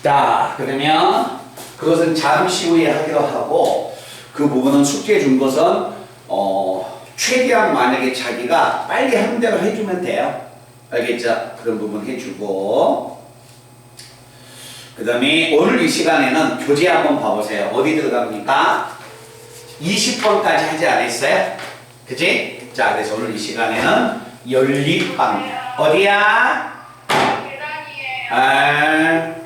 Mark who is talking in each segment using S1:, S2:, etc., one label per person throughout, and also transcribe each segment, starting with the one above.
S1: 자, 그러면 그것은 잠시 후에 하기로 하고 그 부분은 숙제 준 것은 최대한 만약에 자기가 빨리 하는 대로 해주면 돼요. 알겠죠? 그런 부분 해주고 그 다음에 오늘 이 시간에는 교재 한번 봐보세요. 어디 들어갑니까? 20번까지 하지 않았어요? 그치? 자, 그래서 오늘 이 시간에는 연립방 어디야?
S2: 계단이에요.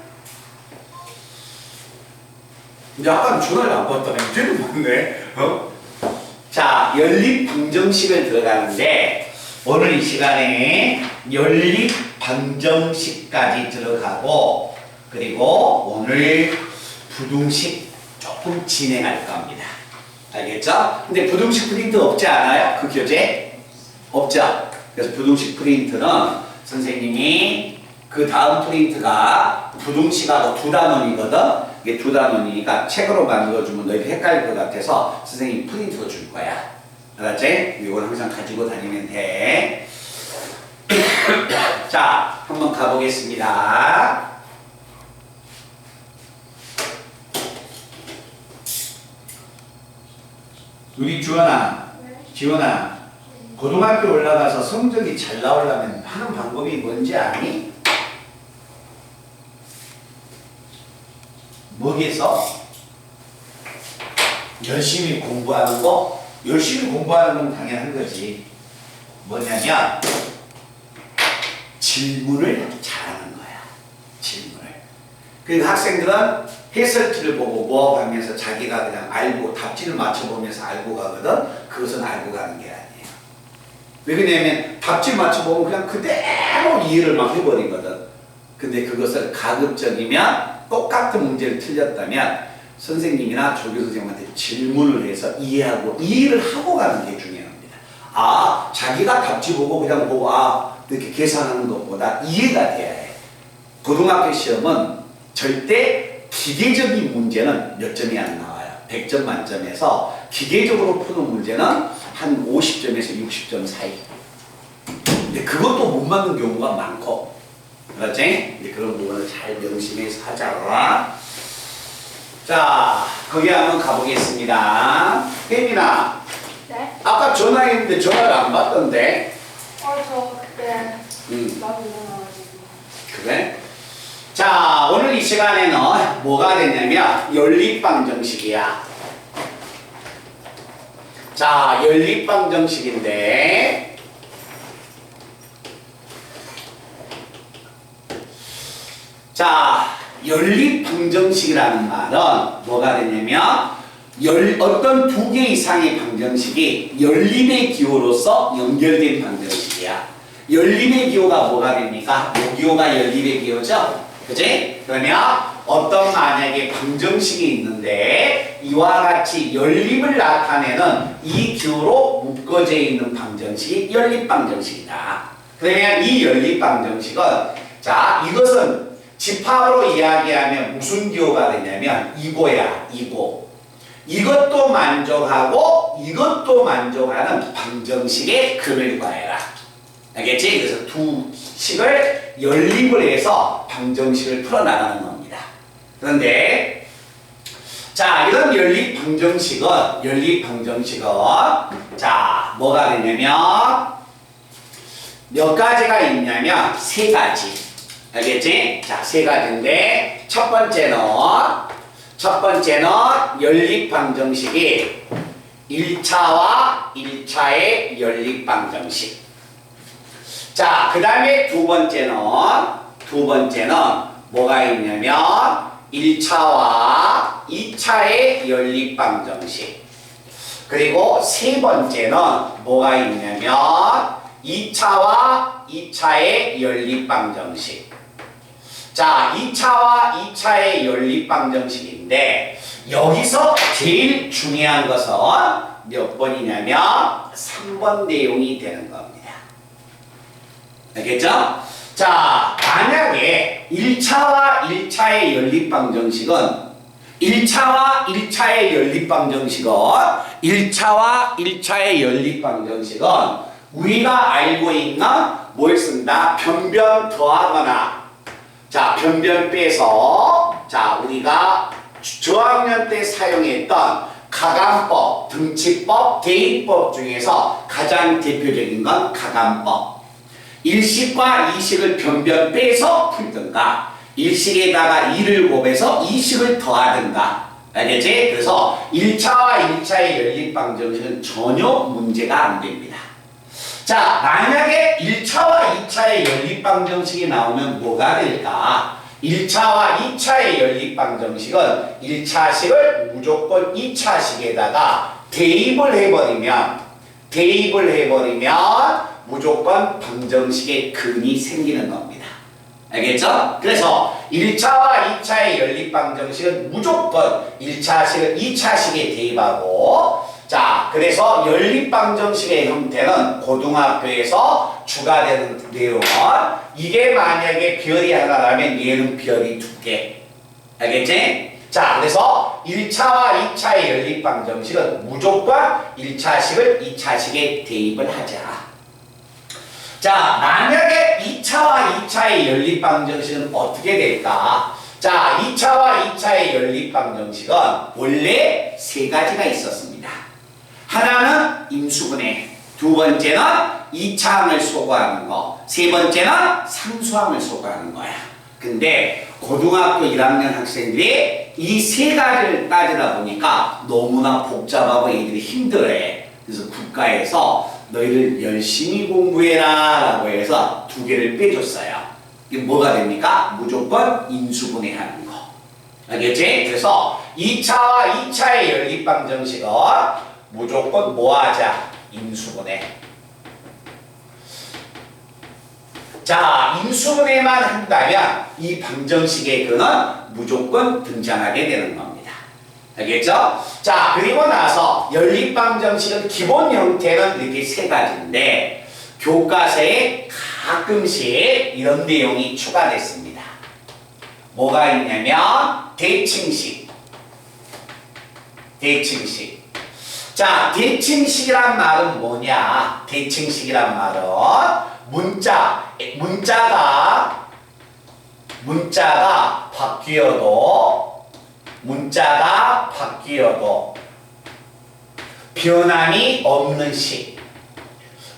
S1: 이제 아까는 전화를 안 받다가 이제는 받네. 자, 연립방정식을 들어가는데 오늘 이 시간에 연립방정식까지 들어가고 그리고 오늘 부등식 조금 진행할 겁니다. 알겠죠? 근데 부등식 프린트 없지 않아요? 그 교재? 없죠? 그래서 부등식 프린트는 선생님이 그 다음 프린트가 부등식하고 두 단원이거든? 이게 두 단원이니까 책으로 만들어주면 너희들 헷갈릴 것 같아서 선생님이 프린트로 줄 거야. 알았지? 이건 항상 가지고 다니면 돼. 자, 한번 가보겠습니다. 우리 주원아, 지원아, 고등학교 올라가서 성적이 잘 나오려면 하는 방법이 뭔지 아니? 뭐겠어? 열심히 공부하는 거? 열심히 공부하는 건 당연한 거지. 뭐냐면 질문을 잘하는 거야. 질문을. 그러니까 학생들은 해설지를 보고 뭐 하면서 자기가 그냥 알고 답지를 맞춰보면서 알고 가거든. 그것은 알고 가는 게 아니에요. 왜 그러냐면 답지 맞춰보면 그냥 그대로 이해를 막 해버리거든. 근데 그것을 가급적이면 똑같은 문제를 틀렸다면 선생님이나 조교 선생님한테 질문을 해서 이해를 하고 가는 게 중요합니다. 아, 자기가 답지 보고 그냥 보고 이렇게 계산하는 것보다 이해가 돼야 해. 고등학교 시험은 절대 기계적인 문제는 몇 점이 안 나와요. 100점 만점에서 기계적으로 푸는 문제는 한 50점에서 60점 사이. 근데 그것도 못 맞는 경우가 많고, 그렇지? 이제 그런 부분을 잘 명심해서 하자. 자, 거기 한번 가보겠습니다. 혜민아,
S2: 네?
S1: 아까 전화했는데 전화를 안 받던데?
S2: 저 그때 나도 일어나가지고.
S1: 그래? 자, 오늘 이 시간에는 뭐가 되냐면 연립방정식이야. 자, 연립방정식인데 자, 연립방정식이라는 말은 뭐가 되냐면 어떤 두 개 이상의 방정식이 연립의 기호로서 연결된 방정식이야. 연립의 기호가 뭐가 됩니까? 이 기호가 연립의 기호죠? 그치? 그러면 어떤 만약에 방정식이 있는데 이와 같이 연립을 나타내는 이 기호로 묶어져 있는 방정식이 연립방정식이다. 그러면 이 연립방정식은 자, 이것은 집합으로 이야기하면 무슨 기호가 되냐면 이거야, 이거. 이것도 만족하고 이것도 만족하는 방정식의 근을 구해라. 알겠지? 그래서 두 식을 연립을 해서 방정식을 풀어나가는 겁니다. 그런데 자, 이런 연립방정식은 자, 뭐가 되냐면 몇 가지가 있냐면 세 가지. 알겠지? 자, 세 가지인데 첫 번째는 연립방정식이 1차와 1차의 연립방정식. 자, 그 다음에 두 번째는 뭐가 있냐면 1차와 2차의 연립방정식. 그리고 세 번째는 뭐가 있냐면 2차와 2차의 연립방정식. 자, 2차와 2차의 연립방정식인데 여기서 제일 중요한 것은 몇 번이냐면 3번 내용이 되는 겁니다. 알겠죠? 자, 만약에 1차와 1차의 연립방정식은 1차와 1차의 연립방정식은 우리가 알고 있는 뭘 쓴다? 변변 더하거나 자, 변변 빼서 자, 우리가 저학년 때 사용했던 가감법, 등치법, 대입법 중에서 가장 대표적인 건 가감법. 일식과 이식을 변변 빼서 풀든가, 일식에다가 2를 곱해서 이식을 더하든가. 알겠지? 그래서 1차와 2차의 연립방정식은 전혀 문제가 안 됩니다. 자, 만약에 1차와 2차의 연립방정식이 나오면 뭐가 될까? 1차와 2차의 연립방정식은 1차식을 무조건 2차식에다가 대입을 해버리면 무조건 방정식의 근이 생기는 겁니다. 알겠죠? 그래서 1차와 2차의 연립방정식은 무조건 1차식을 2차식에 대입하고, 자, 그래서 연립방정식의 형태는 고등학교에서 추가되는 내용은 이게 만약에 별이 하나라면 얘는 별이 2개. 알겠지? 자, 그래서 1차와 2차의 연립방정식은 무조건 1차식을 2차식에 대입을 하자. 자, 만약에 2차와 2차의 연립방정식은 어떻게 될까? 자, 2차와 2차의 연립방정식은 원래 3가지가 있었습니다. 하나는 임수분해, 두 번째는 이차항을 소거하는 거, 세 번째는 상수항을 소거하는 거야. 근데 고등학교 1학년 학생들이 이 3가지를 따지다 보니까 너무나 복잡하고 애들이 힘들어해. 그래서 국가에서 너희를 열심히 공부해라 라고 해서 2개를 빼줬어요. 이게 뭐가 됩니까? 무조건 인수분해하는 거. 알겠지? 그래서 2차와 2차의 연립방정식은 무조건 뭐하자? 인수분해. 자, 인수분해만 한다면 이 방정식의 근은 무조건 등장하게 되는 겁니다. 알겠죠? 자, 그리고 나서 연립방정식은 기본 형태는 이렇게 3가지인데 교과서에 가끔씩 이런 내용이 추가됐습니다. 뭐가 있냐면 대칭식. 자, 대칭식이란 말은 뭐냐? 대칭식이란 말은 문자가 바뀌어도 변함이 없는 식.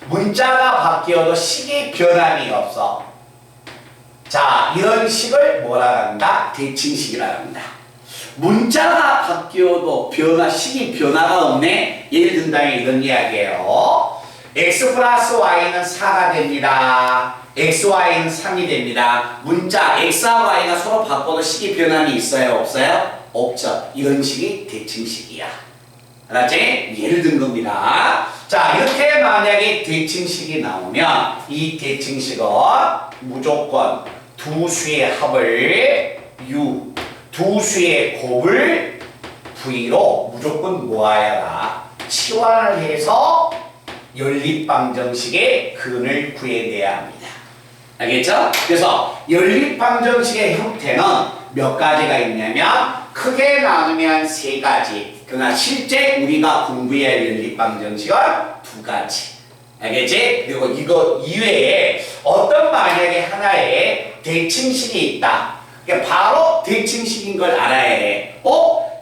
S1: 문자가 바뀌어도 식의 변함이 없어. 자, 이런 식을 뭐라 한다? 대칭식이라 한다. 문자가 바뀌어도 식이 변화가 없네. 예를 든다면 이런 이야기예요. x 플러스 y는 4가 됩니다. xy는 3이 됩니다. 문자 x와 y가 서로 바꿔도 식이 변함이 있어요? 없어요? 없죠. 이런 식이 대칭식이야. 알았지? 예를 든 겁니다. 자, 이렇게 만약에 대칭식이 나오면 이 대칭식은 무조건 두 수의 합을 u, 두 수의 곱을 v로 무조건 모아야라. 치환을 해서 연립방정식의 근을 구해내야 합니다. 알겠죠? 그래서 연립방정식의 형태는 몇 가지가 있냐면 크게 나누면 3가지. 그러나 실제 우리가 공부해야 할 연립방정식은 2가지. 알겠지? 그리고 이거 이외에 어떤 만약에 하나의 대칭식이 있다. 그러니까 바로 대칭식인 걸 알아야 해.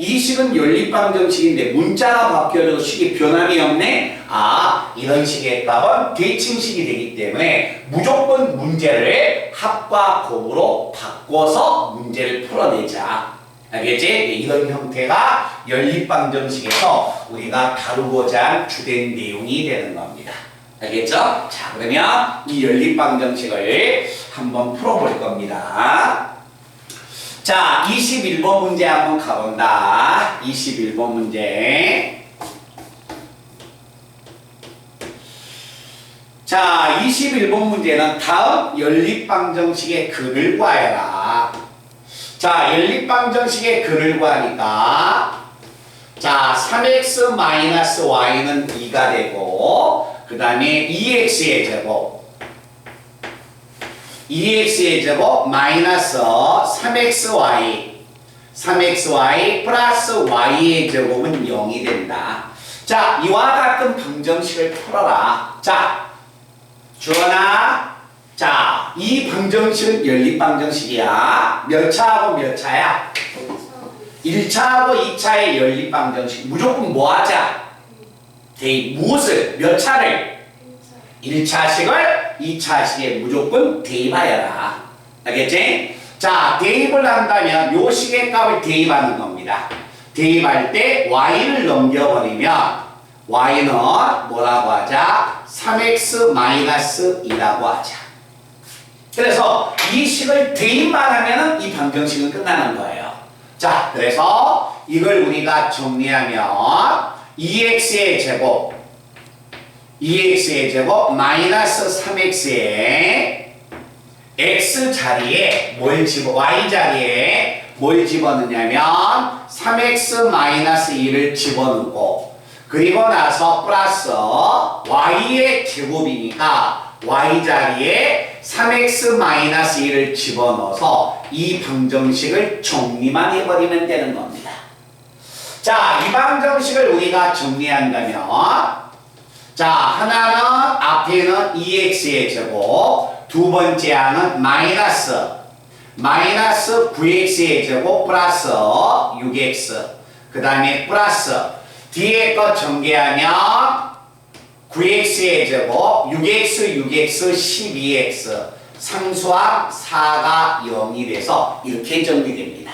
S1: 이 식은 연립방정식인데 문자가 바뀌어도 식이 변함이 없네? 아, 이런 식의 값은 대칭식이 되기 때문에 무조건 문제를 합과 곱으로 바꿔서 문제를 풀어내자. 알겠지? 이런 형태가 연립방정식에서 우리가 다루고자 한 주된 내용이 되는 겁니다. 알겠죠? 자, 그러면 이 연립방정식을 한번 풀어볼 겁니다. 자, 21번 문제 한번 가본다. 21번 문제. 자, 21번 문제는 다음 연립방정식의 근을 구하여라. 자, 연립방정식의 근을 구하니까 자, 3x-y는 2가 되고 그 다음에 2x의 제곱 2x의 제곱 마이너스 3xy 플러스 y의 제곱은 0이 된다. 자, 이와 같은 방정식을 풀어라. 자, 주원아, 자, 이 방정식은 연립방정식이야. 몇 차하고 몇 차야? 1차하고 2차의 연립방정식. 무조건 뭐 하자? 무엇을? 몇 차를? 1차식을 2차식에 무조건 대입하여라. 알겠지? 자, 대입을 한다면 요 식의 값을 대입하는 겁니다. 대입할 때 y를 넘겨버리면 y는 뭐라고 하자? 3x-2라고 하자. 그래서 이 식을 대입만 하면 이 방정식은 끝나는 거예요. 자, 그래서 이걸 우리가 정리하면 2x의 제곱 마이너스 3x에 x 자리에 y 자리에 뭘 집어넣냐면 3x-2를 집어넣고 그리고 나서 플러스 y의 제곱이니까 y 자리에 3x-2를 집어넣어서 이 방정식을 정리만 해버리면 되는 겁니다. 자, 이 방정식을 우리가 정리한다면 자, 하나는 앞에는 2x의 제곱, 두 번째 항은 마이너스 9x의 제곱 플러스 6x 그 다음에 플러스 뒤에 거 전개하면 9x의 제곱 6x 12x 상수항 4가 0이 돼서 이렇게 정리됩니다.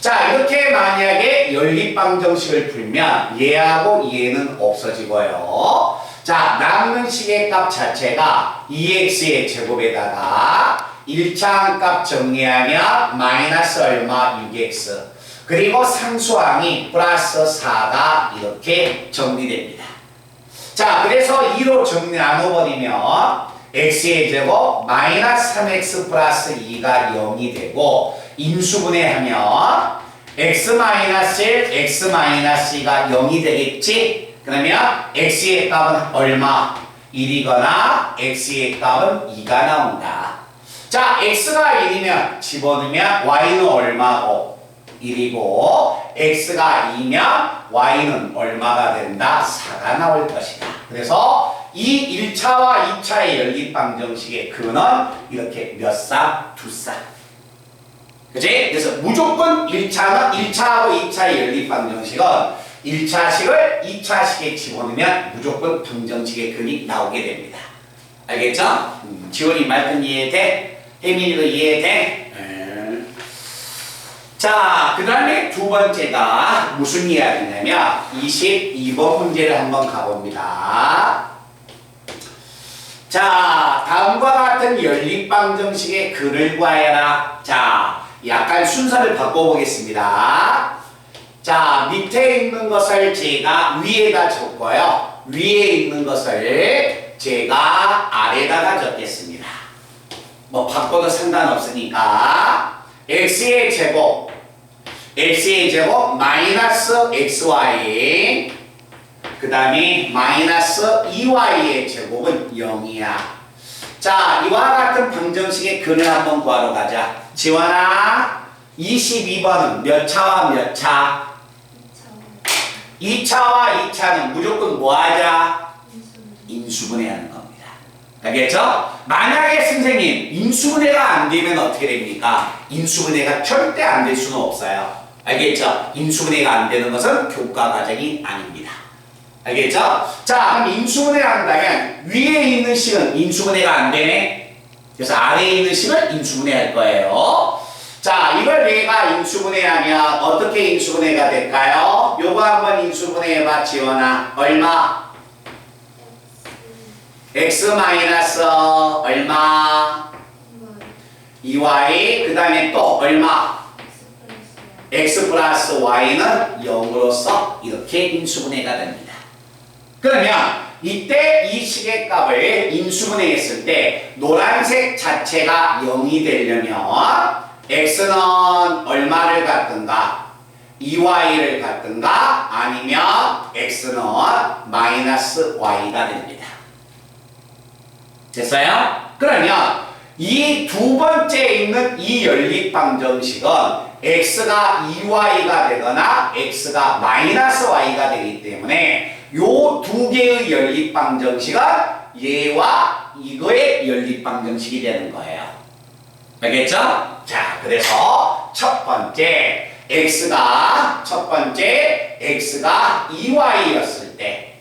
S1: 자, 이렇게 만약에 연립방정식을 풀면 얘하고 얘는 없어지고요. 자, 남는 식의 값 자체가 2x의 제곱에다가 1차 값 정리하면 마이너스 얼마 6x 그리고 상수항이 플러스 4가 이렇게 정리됩니다. 자, 그래서 2로 나눠버리면 x의 제곱 마이너스 3x 플러스 2가 0이 되고 인수분해하면 x-1, x-2가 0이 되겠지? 그러면 x의 값은 얼마? 1이거나 x의 값은 2가 나온다. 자, x가 1이면 집어넣으면 y는 얼마고? 1이고 x가 2면 y는 얼마가 된다? 4가 나올 것이다. 그래서 이 1차와 2차의 연립방정식의 근은 이렇게 몇 쌍? 두 쌍. 그치? 그래서 무조건 1차하고 2차의 연립방정식은 1차식을 2차식에 집어넣으면 무조건 방정식의 근이 나오게 됩니다. 알겠죠? 지원이 말씀 이해돼? 혜민이도 이해돼? 자, 그 다음에 두 번째가 무슨 이야기냐면 22번 문제를 한번 가봅니다. 자, 다음과 같은 연립방정식의 근을 구하여라. 자, 약간 순서를 바꿔보겠습니다. 자, 밑에 있는 것을 제가 위에다 적고요. 위에 있는 것을 제가 아래다가 적겠습니다. 뭐 바꿔도 상관없으니까 x의 제곱 마이너스 xy 그 다음에 마이너스 2y의 제곱은 0이야. 자, 이와 같은 방정식의 근을 한번 구하러 가자. 지원아, 22번은 몇 차와 몇 차? 2차와 2차는 무조건 뭐 하자? 인수분해하는 겁니다. 알겠죠? 만약에 선생님 인수분해가 안 되면 어떻게 됩니까? 인수분해가 절대 안 될 수는 없어요. 알겠죠? 인수분해가 안 되는 것은 교과 과정이 아닙니다. 알겠죠? 자, 그럼 인수분해 한다면 위에 있는 식은 인수분해가 안 되네. 그래서 아래에 있는 식을 인수분해 할 거예요. 자, 이걸 내가 인수분해하면 어떻게 인수분해가 될까요? 요거 한번 인수분해 해봐, 지원아. 얼마? x 마이너스 얼마? 2y 그 다음에 또 얼마? x 플러스 y는 0으로서 이렇게 인수분해가 됩니다. 그러면 이때 이 식의 값을 인수분해 했을 때 노란색 자체가 0이 되려면 x는 얼마를 갖든가 2y를 갖든가 아니면 x는 마이너스 y가 됩니다. 됐어요? 그러면 이 두 번째 있는 이 연립방정식은 x가 2y가 되거나 x가 마이너스 y가 되기 때문에 요 두 개의 연립방정식은 얘와 이거의 연립방정식이 되는 거예요. 알겠죠? 자, 그래서 첫 번째 x가 2y였을 때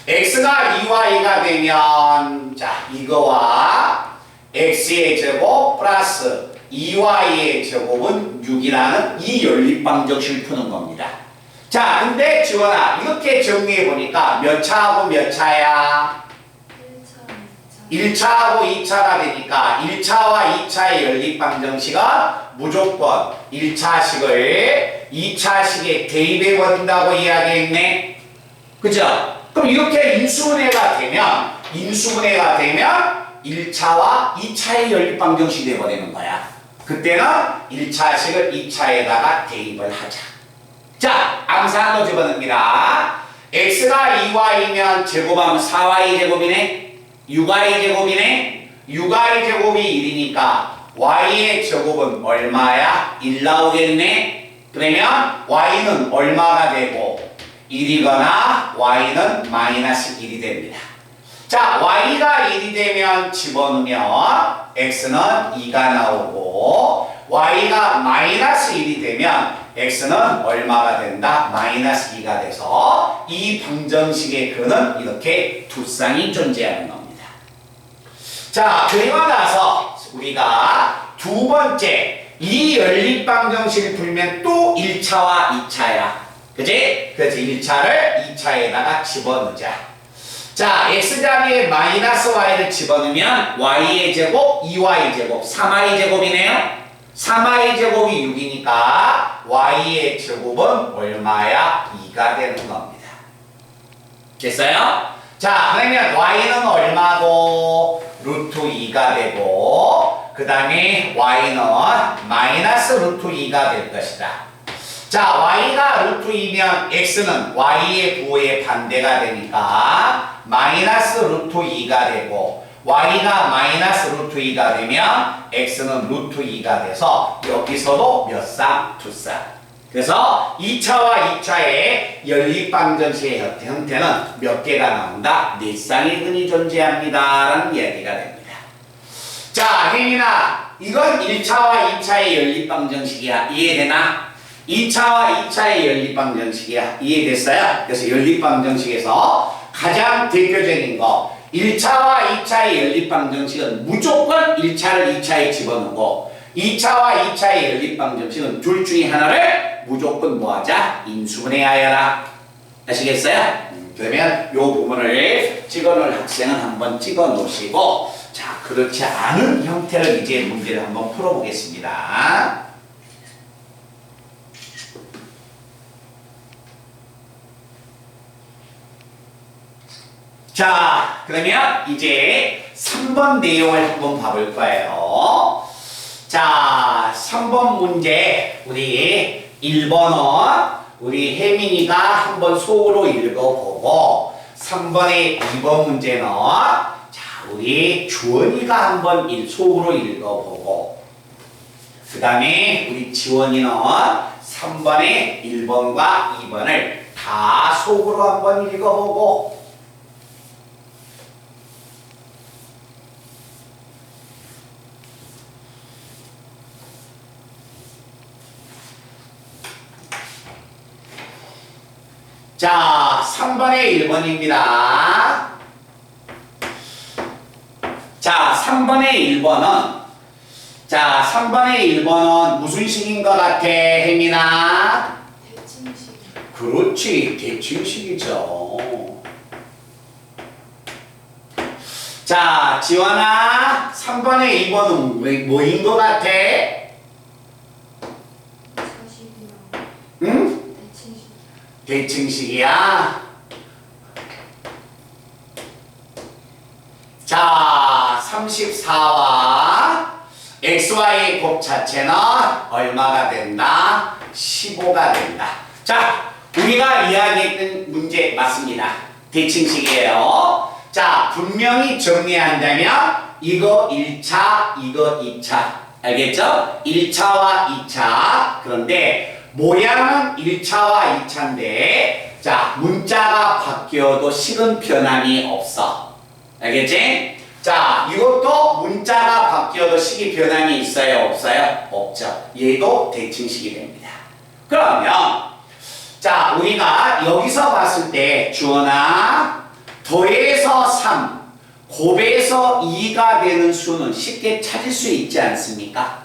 S1: x가 2y가 되면 자, 이거와 x의 제곱 플러스 2y의 제곱은 6이라는 이 연립방정식을 푸는 겁니다. 자, 근데 지원아, 이렇게 정리해 보니까 몇 차하고 몇 차야? 1차하고 2차가 되니까 1차와 2차의 연립방정식은 무조건 1차식을 2차식에 대입해 버린다고 이야기했네. 그죠? 그럼 이렇게 인수분해가 되면 1차와 2차의 연립방정식이 되어버리는 거야. 그때는 1차식을 2차에다가 대입을 하자. 자, 암산도 집어넣습니다. x가 2y면 제곱하면 4y 제곱이네. 6y 제곱이네. 6y 제곱이 1이니까 y의 제곱은 얼마야? 1 나오겠네. 그러면 y는 얼마가 되고 1이거나 y는 마이너스 1이 됩니다. 자, y가 1이 되면 집어넣으면 x는 2가 나오고 y가 마이너스 1이 되면 x는 얼마가 된다? 마이너스 2가 돼서 이 방정식의 근은 이렇게 두 쌍이 존재하는 겁니다. 자, 그리고 나서 우리가 두 번째 이 연립방정식을 풀면 또 1차와 2차야. 그치? 그래서 1차를 2차에다가 집어넣자. 자, x자리에 마이너스 y를 집어넣으면 y의 제곱, 2y 제곱, 3y 제곱이네요. 3y 제곱이 6이니까 y의 제곱은 얼마야? 2가 되는 겁니다. 됐어요? 자, 그러면 y는 얼마고? 루트 2가 되고 그 다음에 y는 마이너스 루트 2가 될 것이다. 자, y가 루트 2면 x는 y의 부호의 반대가 되니까 마이너스 루트 2가 되고 y가 마이너스 루트 2가 되면 x는 루트 2가 돼서 여기서도 몇 쌍? 두 쌍. 그래서 2차와 2차의 연립방정식의 형태는 몇 개가 나온다? 4쌍의 근이 존재합니다 라는 이야기가 됩니다. 자, 혜민아, 이건 1차와 2차의 연립방정식이야. 이해되나? 2차와 2차의 연립방정식이야. 이해됐어요? 그래서 연립방정식에서 가장 대표적인 거 1차와 2차의 연립방정식은 무조건 1차를 2차에 집어넣고 2차와 2차의 연립방정식은 둘 중에 하나를 무조건 뭐하자? 인수분해하여라. 아시겠어요? 그러면 이 부분을 찍어놓을 학생은 한번 찍어 놓으시고 자, 그렇지 않은 형태를 이제 문제를 한번 풀어보겠습니다. 자, 그러면 이제 3번 내용을 한번 봐볼 거예요. 자, 3번 문제 우리 1번은 우리 혜민이가 한번 속으로 읽어보고 3번의 2번 문제는 자, 우리 주원이가 한번 속으로 읽어보고 그 다음에 우리 지원이는 3번의 1번과 2번을 다 속으로 한번 읽어보고 자, 3번의 1번입니다. 자, 3번의 1번은 자, 3번의 1번은 무슨 식인 것 같아, 혜민아?
S2: 대칭식.
S1: 그렇지, 대칭식이죠. 자, 지원아, 3번의 2번은 뭐인 것 같아?
S2: 40이랑
S1: 응?
S2: 대칭식.
S1: 대칭식이야. 자, 34와 xy의 곱자체는 얼마가 된다? 15가 된다. 자, 우리가 이야기했던 문제 맞습니다. 대칭식이에요. 자, 분명히 정리한다면 이거 1차, 이거 2차. 알겠죠? 1차와 2차. 그런데 모양은 1차와 2차인데 자, 문자가 바뀌어도 식은 변함이 없어. 알겠지? 자, 이것도 문자가 바뀌어도 식이 변함이 있어요? 없어요? 없죠. 얘도 대칭식이 됩니다. 그러면 자, 우리가 여기서 봤을 때 주어나 더해서 3, 곱해서 2가 되는 수는 쉽게 찾을 수 있지 않습니까?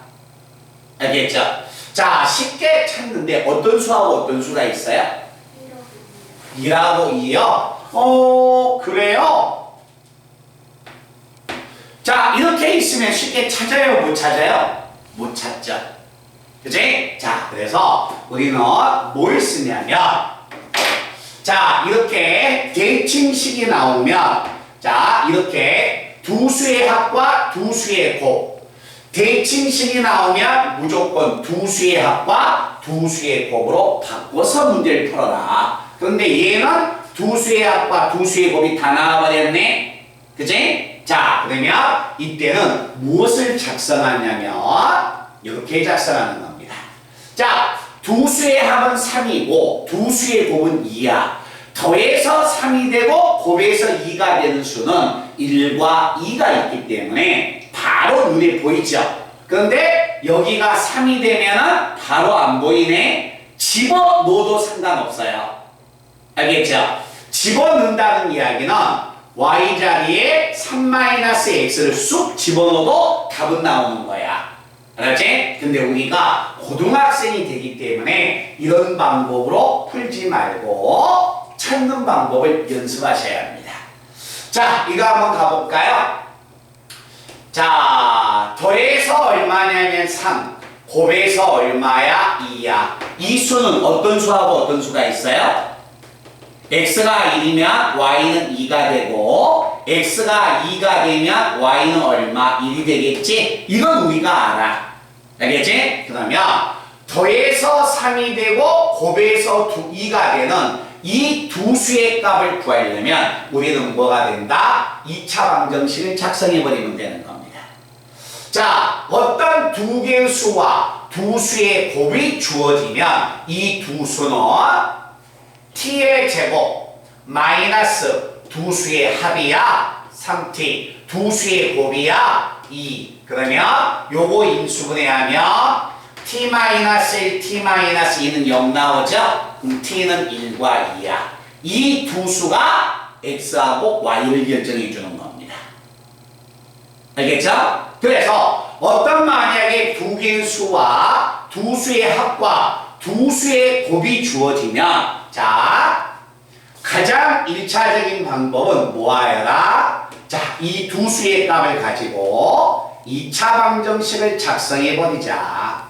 S1: 알겠죠? 자, 쉽게 찾는데 어떤 수하고 어떤 수가 있어요? 2하고 2요? 그래요? 자, 이렇게 있으면 쉽게 찾아요? 못 찾아요? 못 찾죠. 그치? 자, 그래서 우리는 뭘 쓰냐면, 자, 이렇게 대칭식이 나오면, 자, 이렇게 두 수의 합과 두 수의 곱. 대칭식이 나오면 무조건 두 수의 합과 두 수의 곱으로 바꿔서 문제를 풀어라. 그런데 얘는 두 수의 합과 두 수의 곱이 다 나와버렸네? 그치? 자, 그러면 이때는 무엇을 작성하냐면, 이렇게 작성하는 겁니다. 자, 두 수의 합은 3이고 두 수의 곱은 2야. 더해서 3이 되고 곱해서 2가 되는 수는 1과 2가 있기 때문에 바로 눈에 보이죠. 그런데 여기가 3이 되면은 바로 안 보이네. 집어넣어도 상관없어요. 알겠죠? 집어넣는다는 이야기는 y자리에 3-x를 쑥 집어넣어도 답은 나오는 거야. 알았지? 근데 우리가 고등학생이 되기 때문에 이런 방법으로 풀지 말고 찾는 방법을 연습하셔야 합니다. 자, 이거 한번 가볼까요? 자, 더해서 얼마냐면 3, 곱해서 얼마야? 2야. 이 수는 어떤 수하고 어떤 수가 있어요? x가 1이면 y는 2가 되고 x가 2가 되면 y는 얼마? 1이 되겠지? 이건 우리가 알아. 알겠지? 그러면 더해서 3이 되고 곱해서 2가 되는 이 두 수의 값을 구하려면 우리는 뭐가 된다? 2차 방정식을 작성해버리면 되는 겁니다. 자, 어떤 두 개의 수와 두 수의 곱이 주어지면 이 두 수는 t의 제곱 마이너스 두 수의 합이야 3t, 두 수의 곱이야 2. 그러면 요거 인수분해하면 t-1, t-2는 0 나오죠? 그럼 t는 1과 2야. 이 두 수가 x하고 y를 결정해 주는 겁니다. 알겠죠? 그래서 어떤 만약에 두 개의 수와 두 수의 합과 두 수의 곱이 주어지면 자, 가장 1차적인 방법은 모아야라. 자, 이 두 수의 값을 가지고 2차 방정식을 작성해 버리자.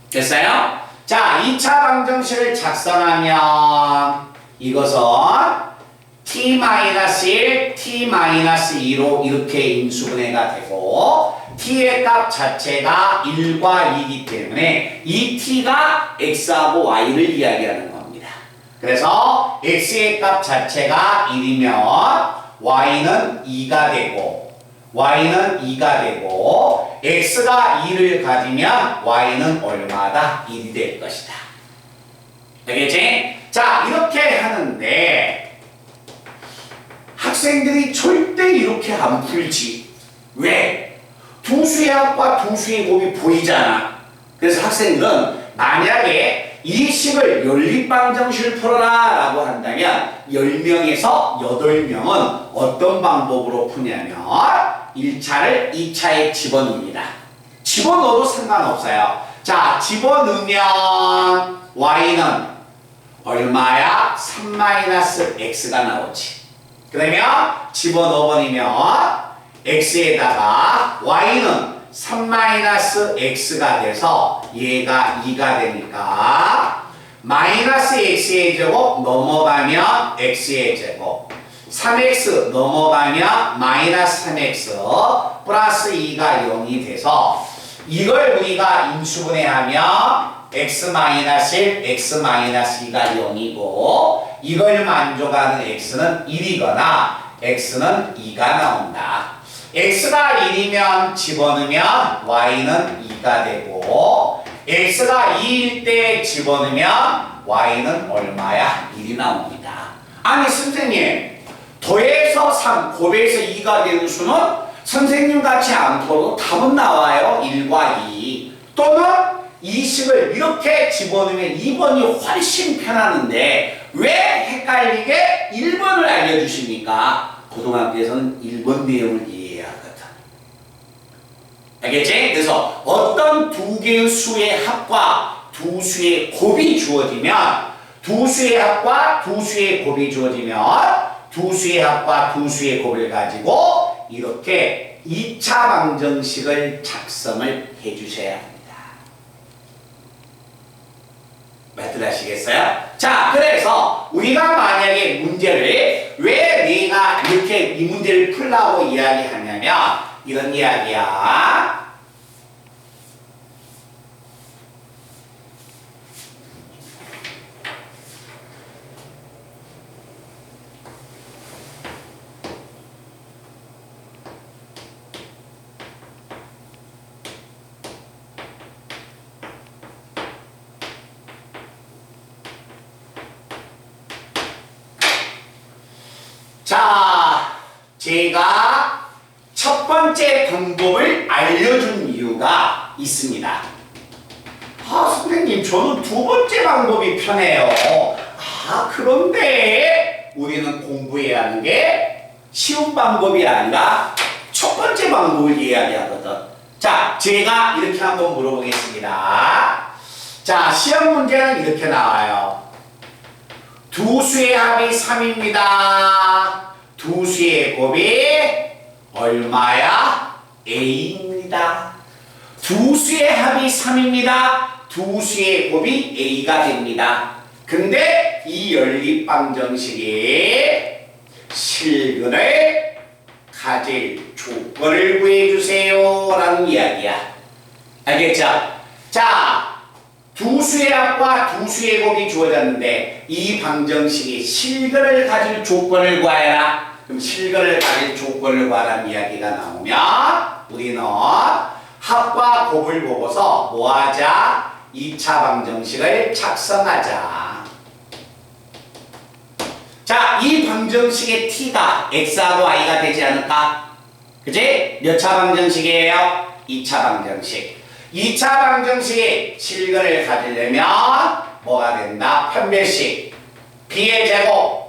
S1: 됐어요? 자, 2차 방정식을 작성하면 이것은 t-1, t-2로 이렇게 인수분해가 되고 t의 값 자체가 1과 2이기 때문에 이 t가 x하고 y를 이야기하는 겁니다. 그래서 x의 값 자체가 1이면 y는 2가 되고 x가 2를 가지면 y는 얼마다? 1이 될 것이다. 알겠지? 자, 이렇게 하는데 학생들이 절대 이렇게 안 풀지. 왜? 두 수의 합과 두 수의 곱이 보이잖아. 그래서 학생들은 만약에 이 식을 연립방정식을 풀어라 라고 한다면 10명에서 8명은 어떤 방법으로 푸냐면 1차를 2차에 집어넣습니다. 집어넣어도 상관없어요. 자, 집어넣으면 y는 얼마야? 3-x가 나오지. 그러면 집어넣어버리면 x에다가 y는 3-x가 돼서 얘가 2가 되니까 마이너스 x의 제곱 넘어가면 x의 제곱 3x 넘어가면 마이너스 3x 플러스 2가 0이 돼서 이걸 우리가 인수분해하면 x-1, x-2가 0이고 이걸 만족하는 x는 1이거나 x는 2가 나온다. x가 1이면 집어넣으면 y는 2가 되고 x가 2일 때 집어넣으면 y는 얼마야? 1이 나옵니다. 아니 선생님 도에서 3, 곱에서 2가 되는 수는 선생님 같지 않고도 답은 나와요. 1과 2. 또는 이 식을 이렇게 집어넣으면 2번이 훨씬 편하는데 왜 헷갈리게 1번을 알려주십니까? 고등학교에서는 1번 내용을 이해해야 하거든. 알겠지? 그래서 어떤 두 개의 수의 합과 두 수의 곱이 주어지면 두 수의 합과 두 수의 곱이 주어지면 두 수의 합과 두 수의 곱을 가지고 이렇게 2차 방정식을 작성을 해주셔야 합니다. 말들 하시겠어요? 자, 그래서 우리가 만약에 문제를 왜 내가 이렇게 이 문제를 풀라고 이야기하냐면 이런 이야기야. 자, 제가 첫 번째 방법을 알려준 이유가 있습니다. 아, 선생님, 저는 두 번째 방법이 편해요. 아, 그런데 우리는 공부해야 하는 게 쉬운 방법이 아니라 첫 번째 방법을 이야기하거든. 자, 제가 이렇게 한번 물어보겠습니다. 자, 시험 문제는 이렇게 나와요. 두 수의 합이 3입니다. 두 수의 곱이 얼마야? A입니다. 두 수의 합이 3입니다. 두 수의 곱이 A가 됩니다. 근데 이 연립방정식이 실근을 가질 조건을 구해주세요 라는 이야기야. 알겠죠? 자, 두 수의 합과 두 수의 곱이 주어졌는데 이 방정식이 실근을 가질 조건을 구하여라. 그럼 실근을 가질 조건을 구하라는 이야기가 나오면 우리는 합과 곱을 보고서 뭐하자? 2차 방정식을 작성하자. 자, 이 방정식의 t가 x하고 y가 되지 않을까? 그치? 몇 차 방정식이에요? 2차 방정식. 2차 방정식이 실근을 가지려면 뭐가 된다? 편별식 b의 제곱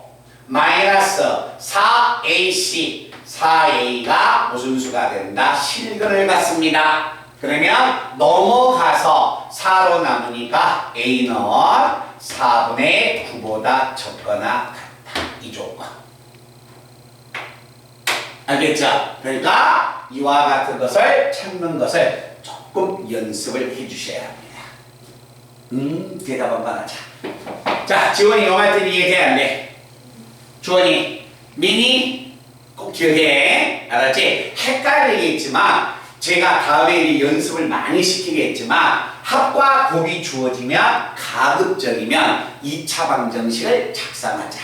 S1: 마이너스 4ac 4a가 무슨 수가 된다? 실근을 갖습니다. 그러면 넘어가서 4로 남으니까 a는 4분의 9보다 적거나 같다. 이 조건. 알겠죠? 그러니까 이와 같은 것을 찾는 것을 조금 연습을 해주셔야 합니다. 대답 한번 하자. 자, 지원이 요 말들이 이해돼야 안 돼? 주원이, 민이 꼭 기억해. 알았지? 헷갈리겠지만 제가 다음에 연습을 많이 시키겠지만 합과 곱이 주어지면 가급적이면 2차 방정식을 작성하자.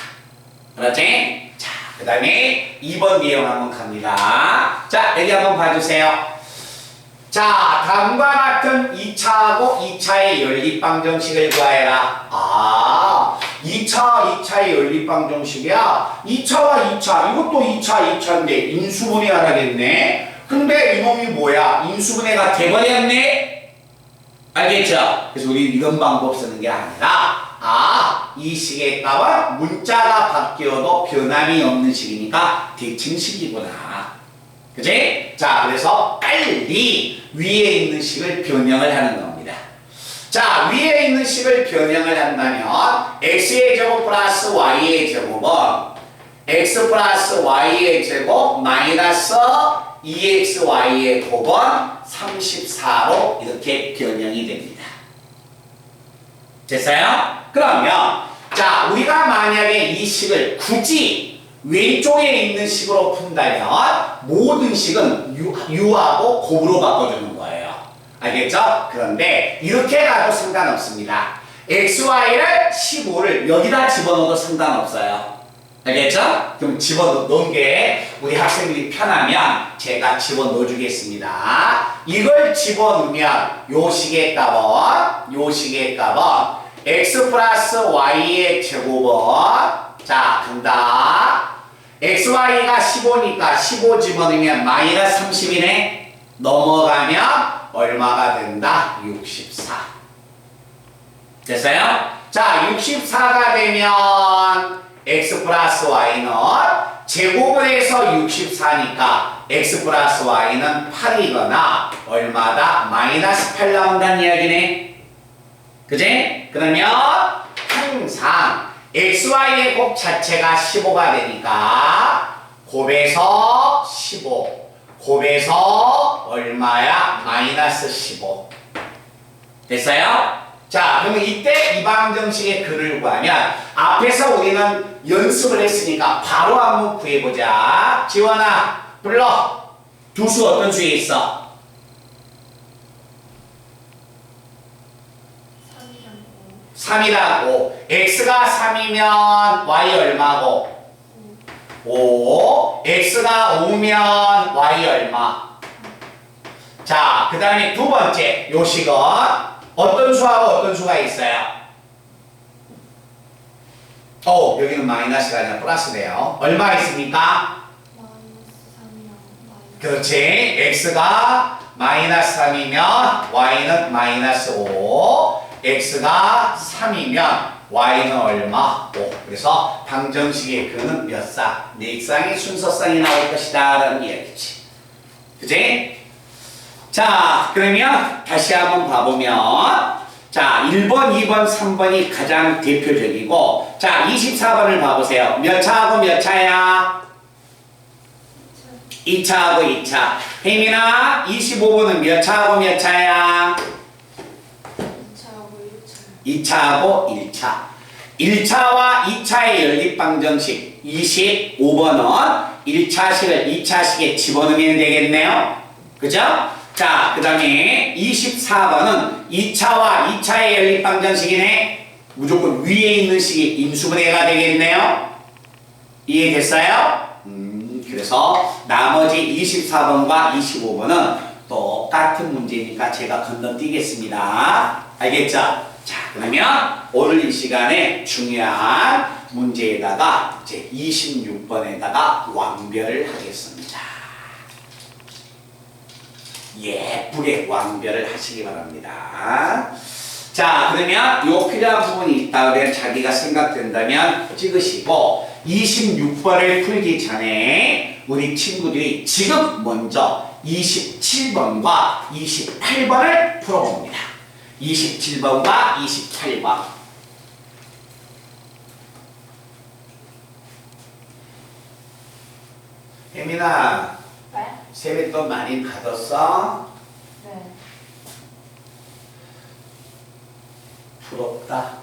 S1: 알았지? 자, 그 다음에 2번 내용 한번 갑니다. 자, 여기 한번 봐주세요. 자, 다음과 같은 2차하고 2차의 연립방정식을 구하여라. 아, 2차의 연립방정식이야. 2차와 2차, 이것도 2차, 2차인데 인수분해가 하겠네. 근데 이놈이 뭐야? 인수분해가 돼버렸네? 알겠죠? 그래서 우리 이런 방법 쓰는 게 아니라 이 식의 값은 문자가 바뀌어도 변함이 없는 식이니까 대칭식이구나. 그치? 자, 그래서 빨리 위에 있는 식을 변형을 하는 겁니다. 자, 위에 있는 식을 변형을 한다면 x의 제곱 플러스 y의 제곱은 x 플러스 y의 제곱 마이너스 2xy의 곱은 34로 이렇게 변형이 됩니다. 됐어요? 그러면 자, 우리가 만약에 이 식을 굳이 왼쪽에 있는 식으로 푼다면 모든 식은 u하고 곱으로 바꿔주는 거예요. 알겠죠? 그런데 이렇게 가도 상관없습니다. xy를 15를 여기다 집어넣어도 상관없어요. 알겠죠? 그럼 집어넣은 게 우리 학생들이 편하면 제가 집어넣어 주겠습니다. 이걸 집어넣으면 요 식의 값은 x 플러스 y의 제곱은 자, 간다. xy가 15니까 15 집어넣으면 마이너스 30이네. 넘어가면 얼마가 된다? 64. 됐어요? 자, 64가 되면 x 플러스 y는 제곱을 해서 64니까 x 플러스 y는 8이거나 얼마다? 마이너스 8 나온다는 이야기네. 그지? 그러면 항상 xy의 곱 자체가 15가 되니까 곱에서 15 곱에서 얼마야? 마이너스 15. 됐어요? 자, 그러면 이때 이방정식의 근을 구하면 앞에서 우리는 연습을 했으니까 바로 한번 구해보자. 지원아, 불러. 두 수 어떤 수에 있어?
S2: 3이랑 5.
S1: 3이랑 5. x가 3이면 y 얼마고? 5. x가 5면 y 얼마? 자, 그 다음에 두 번째 요식은 어떤 수하고 어떤 수가 있어요? 여기는 마이너스가 아니라 플러스네요. 얼마 있습니까?
S2: 마이너스 3이랑 마이너스.
S1: 그렇지. x가 마이너스 3이면 y는 마이너스 5. x가 3이면 y는 얼마? 5. 그래서 방정식의 근은 몇 쌍? 네 쌍의 순서쌍이 나올 것이다 라는 이야기지. 그치? 자, 그러면 다시 한번 봐보면 자, 1번, 2번, 3번이 가장 대표적이고 자, 24번을 봐보세요. 몇 차하고 몇 차야? 2차하고 2차. 혜민아, 25번은 몇 차하고 몇 차야?
S2: 2차하고 1차.
S1: 2차하고 1차. 1차와 2차의 연립방정식 25번은 1차식을 2차식에 집어넣으면 되겠네요. 그죠? 자, 그 다음에 24번은 2차와 2차의 연립방정식이네. 무조건 위에 있는 식이 인수분해가 되겠네요. 이해됐어요? 그래서 나머지 24번과 25번은 똑같은 문제니까 제가 건너뛰겠습니다. 알겠죠? 자, 그러면 오늘 이 시간에 중요한 문제에다가 이제 26번에다가 완별을 하겠습니다. 예쁘게 완별을 하시기 바랍니다. 자, 그러면 요 필요한 부분이 있다 그러면 자기가 생각된다면 찍으시고 26번을 풀기 전에 우리 친구들이 지금 먼저 27번과 28번을 풀어봅니다. 27번과 28번. 혜민아,
S2: 네?
S1: 세뱃돈 많이 받았어?
S2: 네.
S1: 부럽다.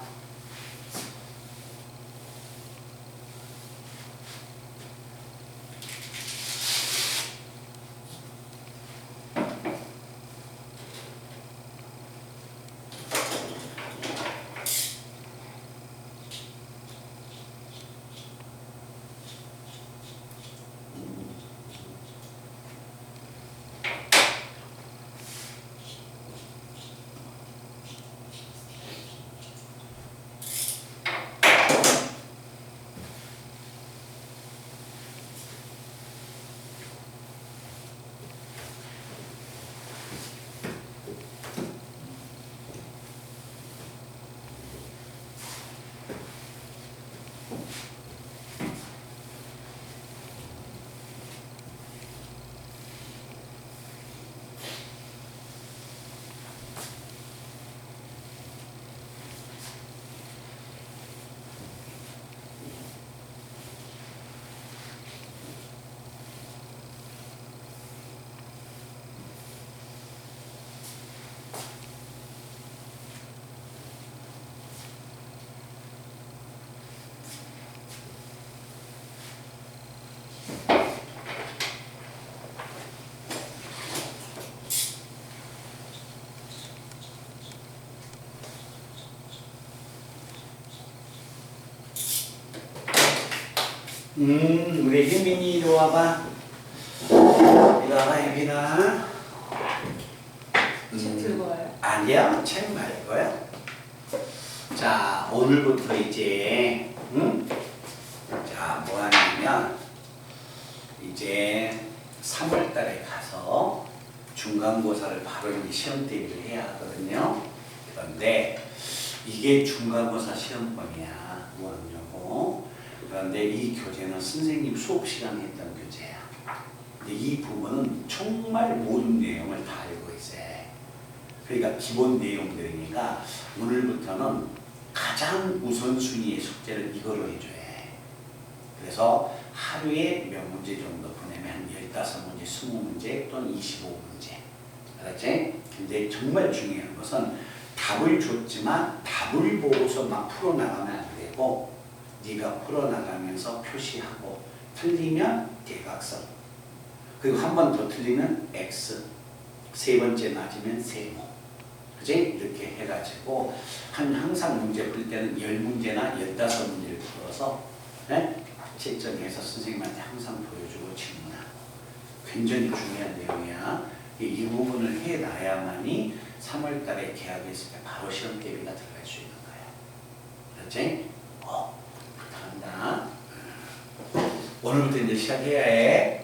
S1: 우리 혜민이 이리 와봐. 이리 와봐, 혜민아.
S2: 책 들고 와요?
S1: 아니야, 책 말고요. 자, 오늘부터 이제, 자, 뭐 하냐면, 이제 3월 달에 가서 중간고사를 바로 이제 시험 대비를 해야 하거든요. 그런데 이게 중간고사 시험범이야. 5학년고. 그런데 이 교재는 선생님 수업 시간에 했던 교재야. 근데 이 부분은 정말 모든 내용을 다 알고 있어요. 그러니까 기본 내용들이니까 오늘부터는 가장 우선순위의 숙제를 이걸로 해줘야 해. 그래서 하루에 몇 문제 정도 보내면 한 15문제, 20문제 또는 25문제. 알았지? 근데 정말 중요한 것은 답을 줬지만 답을 보고서 막 풀어나가면 안 되고 네가 풀어나가면서 표시하고 틀리면 대각선. 그리고 한 번 더 틀리면 X. 세 번째 맞으면 세모. 그지? 이렇게 해가지고 항상 문제 풀 때는 10문제나 15문제를 풀어서 채점해서 선생님한테 항상 보여주고 질문하고 굉장히 중요한 내용이야. 이 부분을 해놔야만이 3월 달에 개학했을 때 바로 시험 대비가 들어갈 수 있는 거야. 그렇지? 부탁한다. 오늘부터 이제 시작해야 해.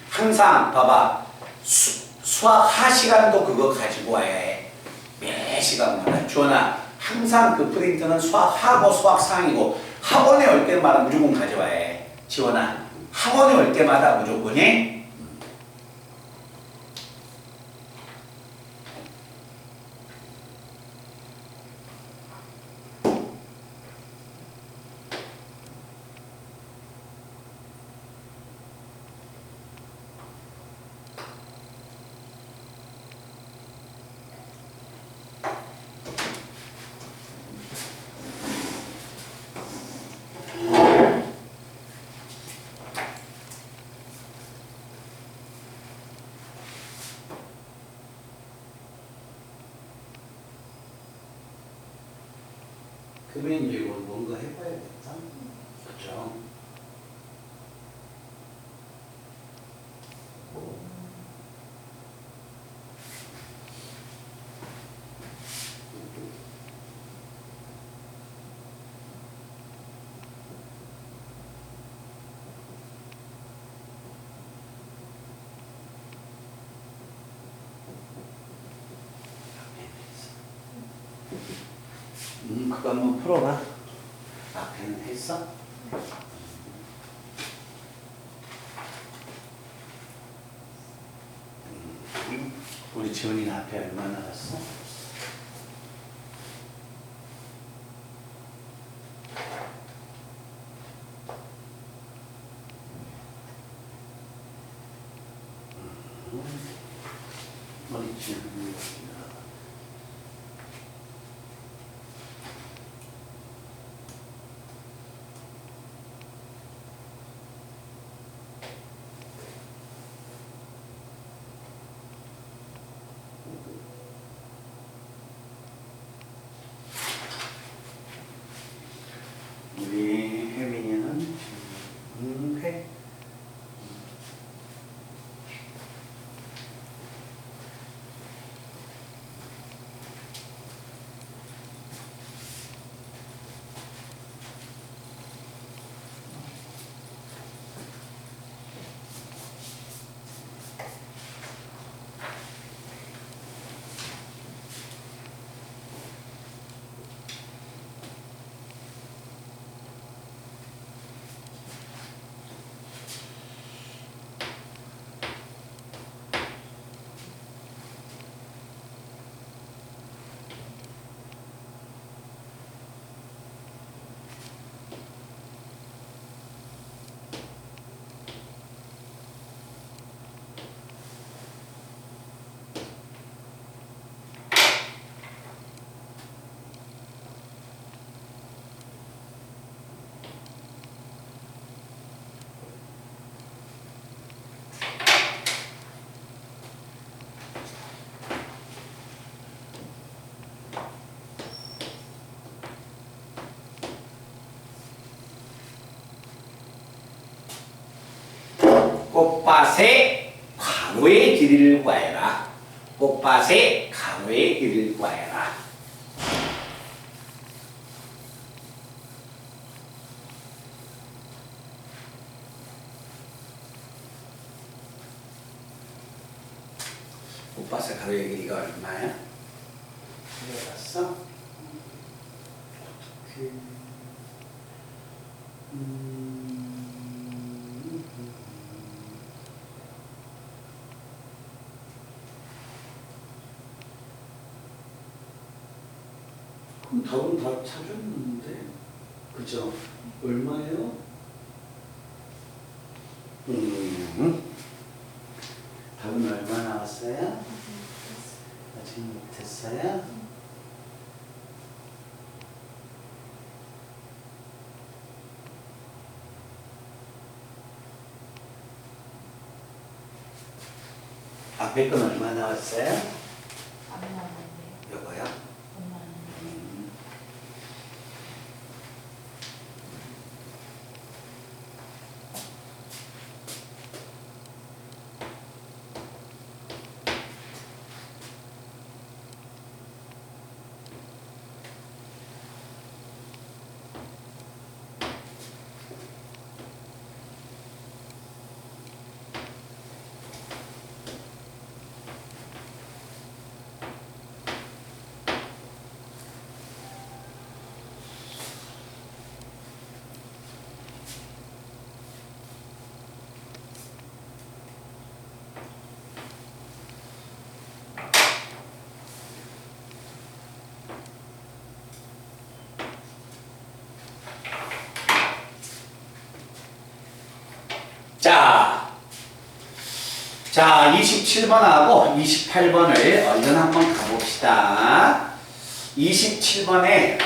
S1: 항상 봐봐. 수학 하시간도 그거 가지고 와야 해. 매 시간마다. 주원아, 항상 그 프린트는 수학하고 수학 상이고 학원에 올 때마다 무조건 가져와야 해. 지원아, 학원에 올 때마다 무조건이 그러면 이제 뭔가 해봐야겠다. 그렇죠? 그거 한번 풀어봐. 앞에는 했어? 우리 지원이는 앞에 얼마나 갔어? 우리 지원이 우리 혜민이는 해. 꽃밭의 가로의 길이를 구하여라. 꽃밭의 가로의 길이를 구하여라. 가로의 길이가 얼마야? 그래봤어? 어떻게? 그럼 답은 다 찾았는데, 그죠? 얼마예요? 답은 얼마 나왔어요? 아직 못했어요? 앞에 건 얼마 나왔어요?
S2: 안 나왔는데.
S1: 요거요?
S2: 안 나왔는데. 자, 27번하고 28번을 얼른 한번 가봅시다. 27번에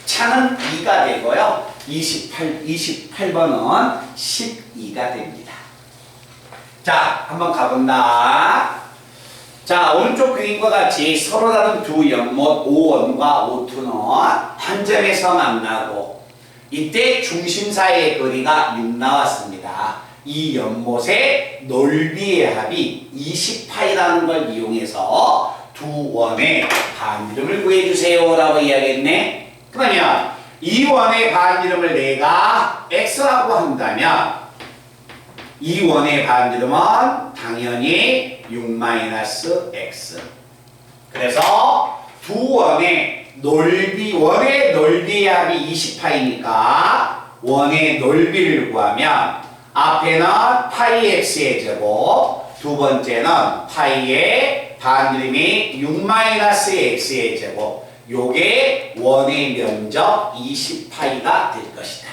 S2: 차는 2가 되고요. 28번은 12가 됩니다. 자, 한번 가본다. 자, 오른쪽 그림과 같이 서로 다른 두 연못 O1과 O2는 한 점에서 만나고 이때 중심 사이의 거리가 6 나왔습니다. 이 연못의 넓이의 합이 20파이라는 걸 이용해서 두 원의 반지름을 구해주세요 라고 이야기했네. 그러면 이 원의 반지름을 내가 x라고 한다면 이 원의 반지름은 당연히 6-x. 그래서 두 원의 원의 넓이의 합이 20파이니까 원의 넓이를 구하면 앞에는 파이 x의 제곱, 두 번째는 파이의 반지름이 6-x의 제곱. 요게 원의 면적 20파이가 될 것이다.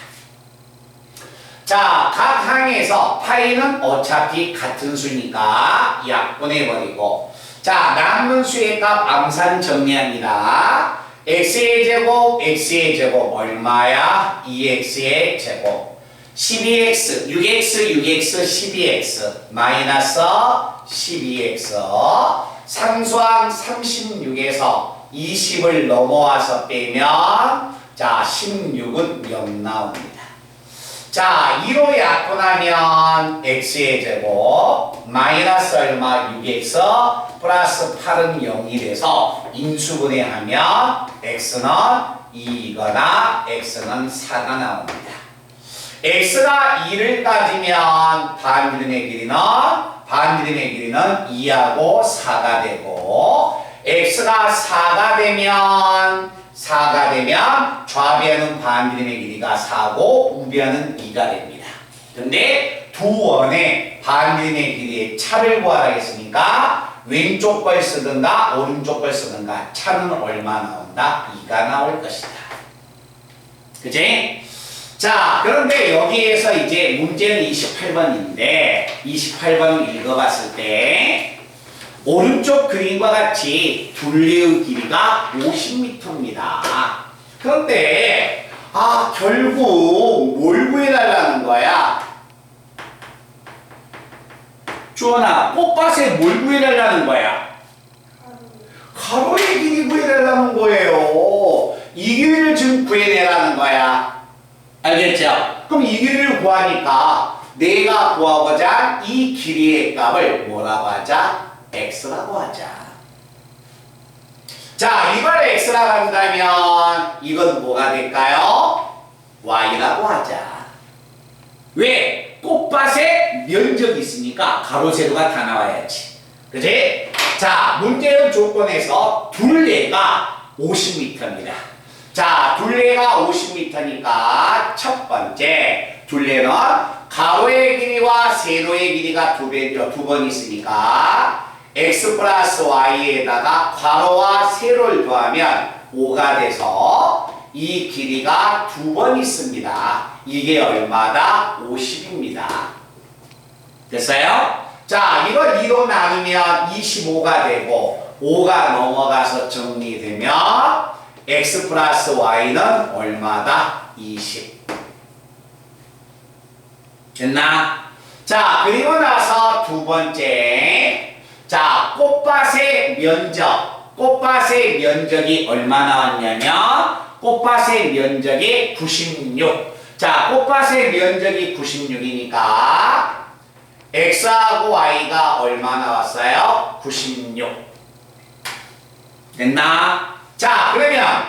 S2: 자, 각 항에서 파이는 어차피 같은 수니까 약분해버리고, 자, 남는 수의 값 암산 정리합니다. x의 제곱 얼마야? 2x의 제곱. 12x, 6x, 12x, 마이너스 12x. 상수항 36에서 20을 넘어와서 빼면, 자, 16은 0 나옵니다. 자, 2로 약분하면 x의 제곱, 마이너스 얼마? 6x, 플러스 8은 0이 돼서 인수분해하면 x는 2이거나 x는 4가 나옵니다. x가 2를 가지면 반지름의 길이는 2하고 4가 되고, x가 4가 되면 좌변은 반지름의 길이가 4고 우변은 2가 됩니다. 근데 두 원의 반지름의 길이의 차를 구하라 했으니까 왼쪽 걸 쓰든가 오른쪽 걸 쓰든가 차는 얼마 나온다? 2가 나올 것이다. 그치? 자, 그런데 여기에서 이제 문제는 28번인데 28번을 읽어봤을 때 오른쪽 그림과 같이 둘레의 길이가 50m입니다. 그런데 결국 뭘 구해달라는 거야? 주원아, 꽃밭에 뭘 구해달라는 거야? 가로의 길이 구해달라는 거예요. 이 길이를 지금 구해내라는 거야. 알겠죠? 그럼 이 길이를 구하니까 내가 구하고자 한 이 길이의 값을 뭐라고 하자? x라고 하자. 자, 이걸 x라고 한다면 이건 뭐가 될까요? y라고 하자. 왜? 꽃밭에 면적이 있으니까 가로 세로가 다 나와야지. 그치? 자, 문제의 조건에서 둘레가 50m입니다. 자, 둘레가 50m니까 첫 번째 둘레는 가로의 길이와 세로의 길이가 두 번 있으니까 x 플러스 y에다가 괄호와 세로를 더하면 5가 돼서 이 길이가 두 번 있습니다. 이게 얼마다? 50입니다. 됐어요? 자, 이걸 2로 나누면 25가 되고 5가 넘어가서 정리되면 x 플러스 y는 얼마다? 20. 됐나? 자, 그리고 나서 두 번째. 자, 꽃밭의 면적. 꽃밭의 면적이 얼마 나왔냐면 꽃밭의 면적이 96. 자, 꽃밭의 면적이 96이니까 x하고 y가 얼마 나왔어요? 96. 됐나? 자, 그러면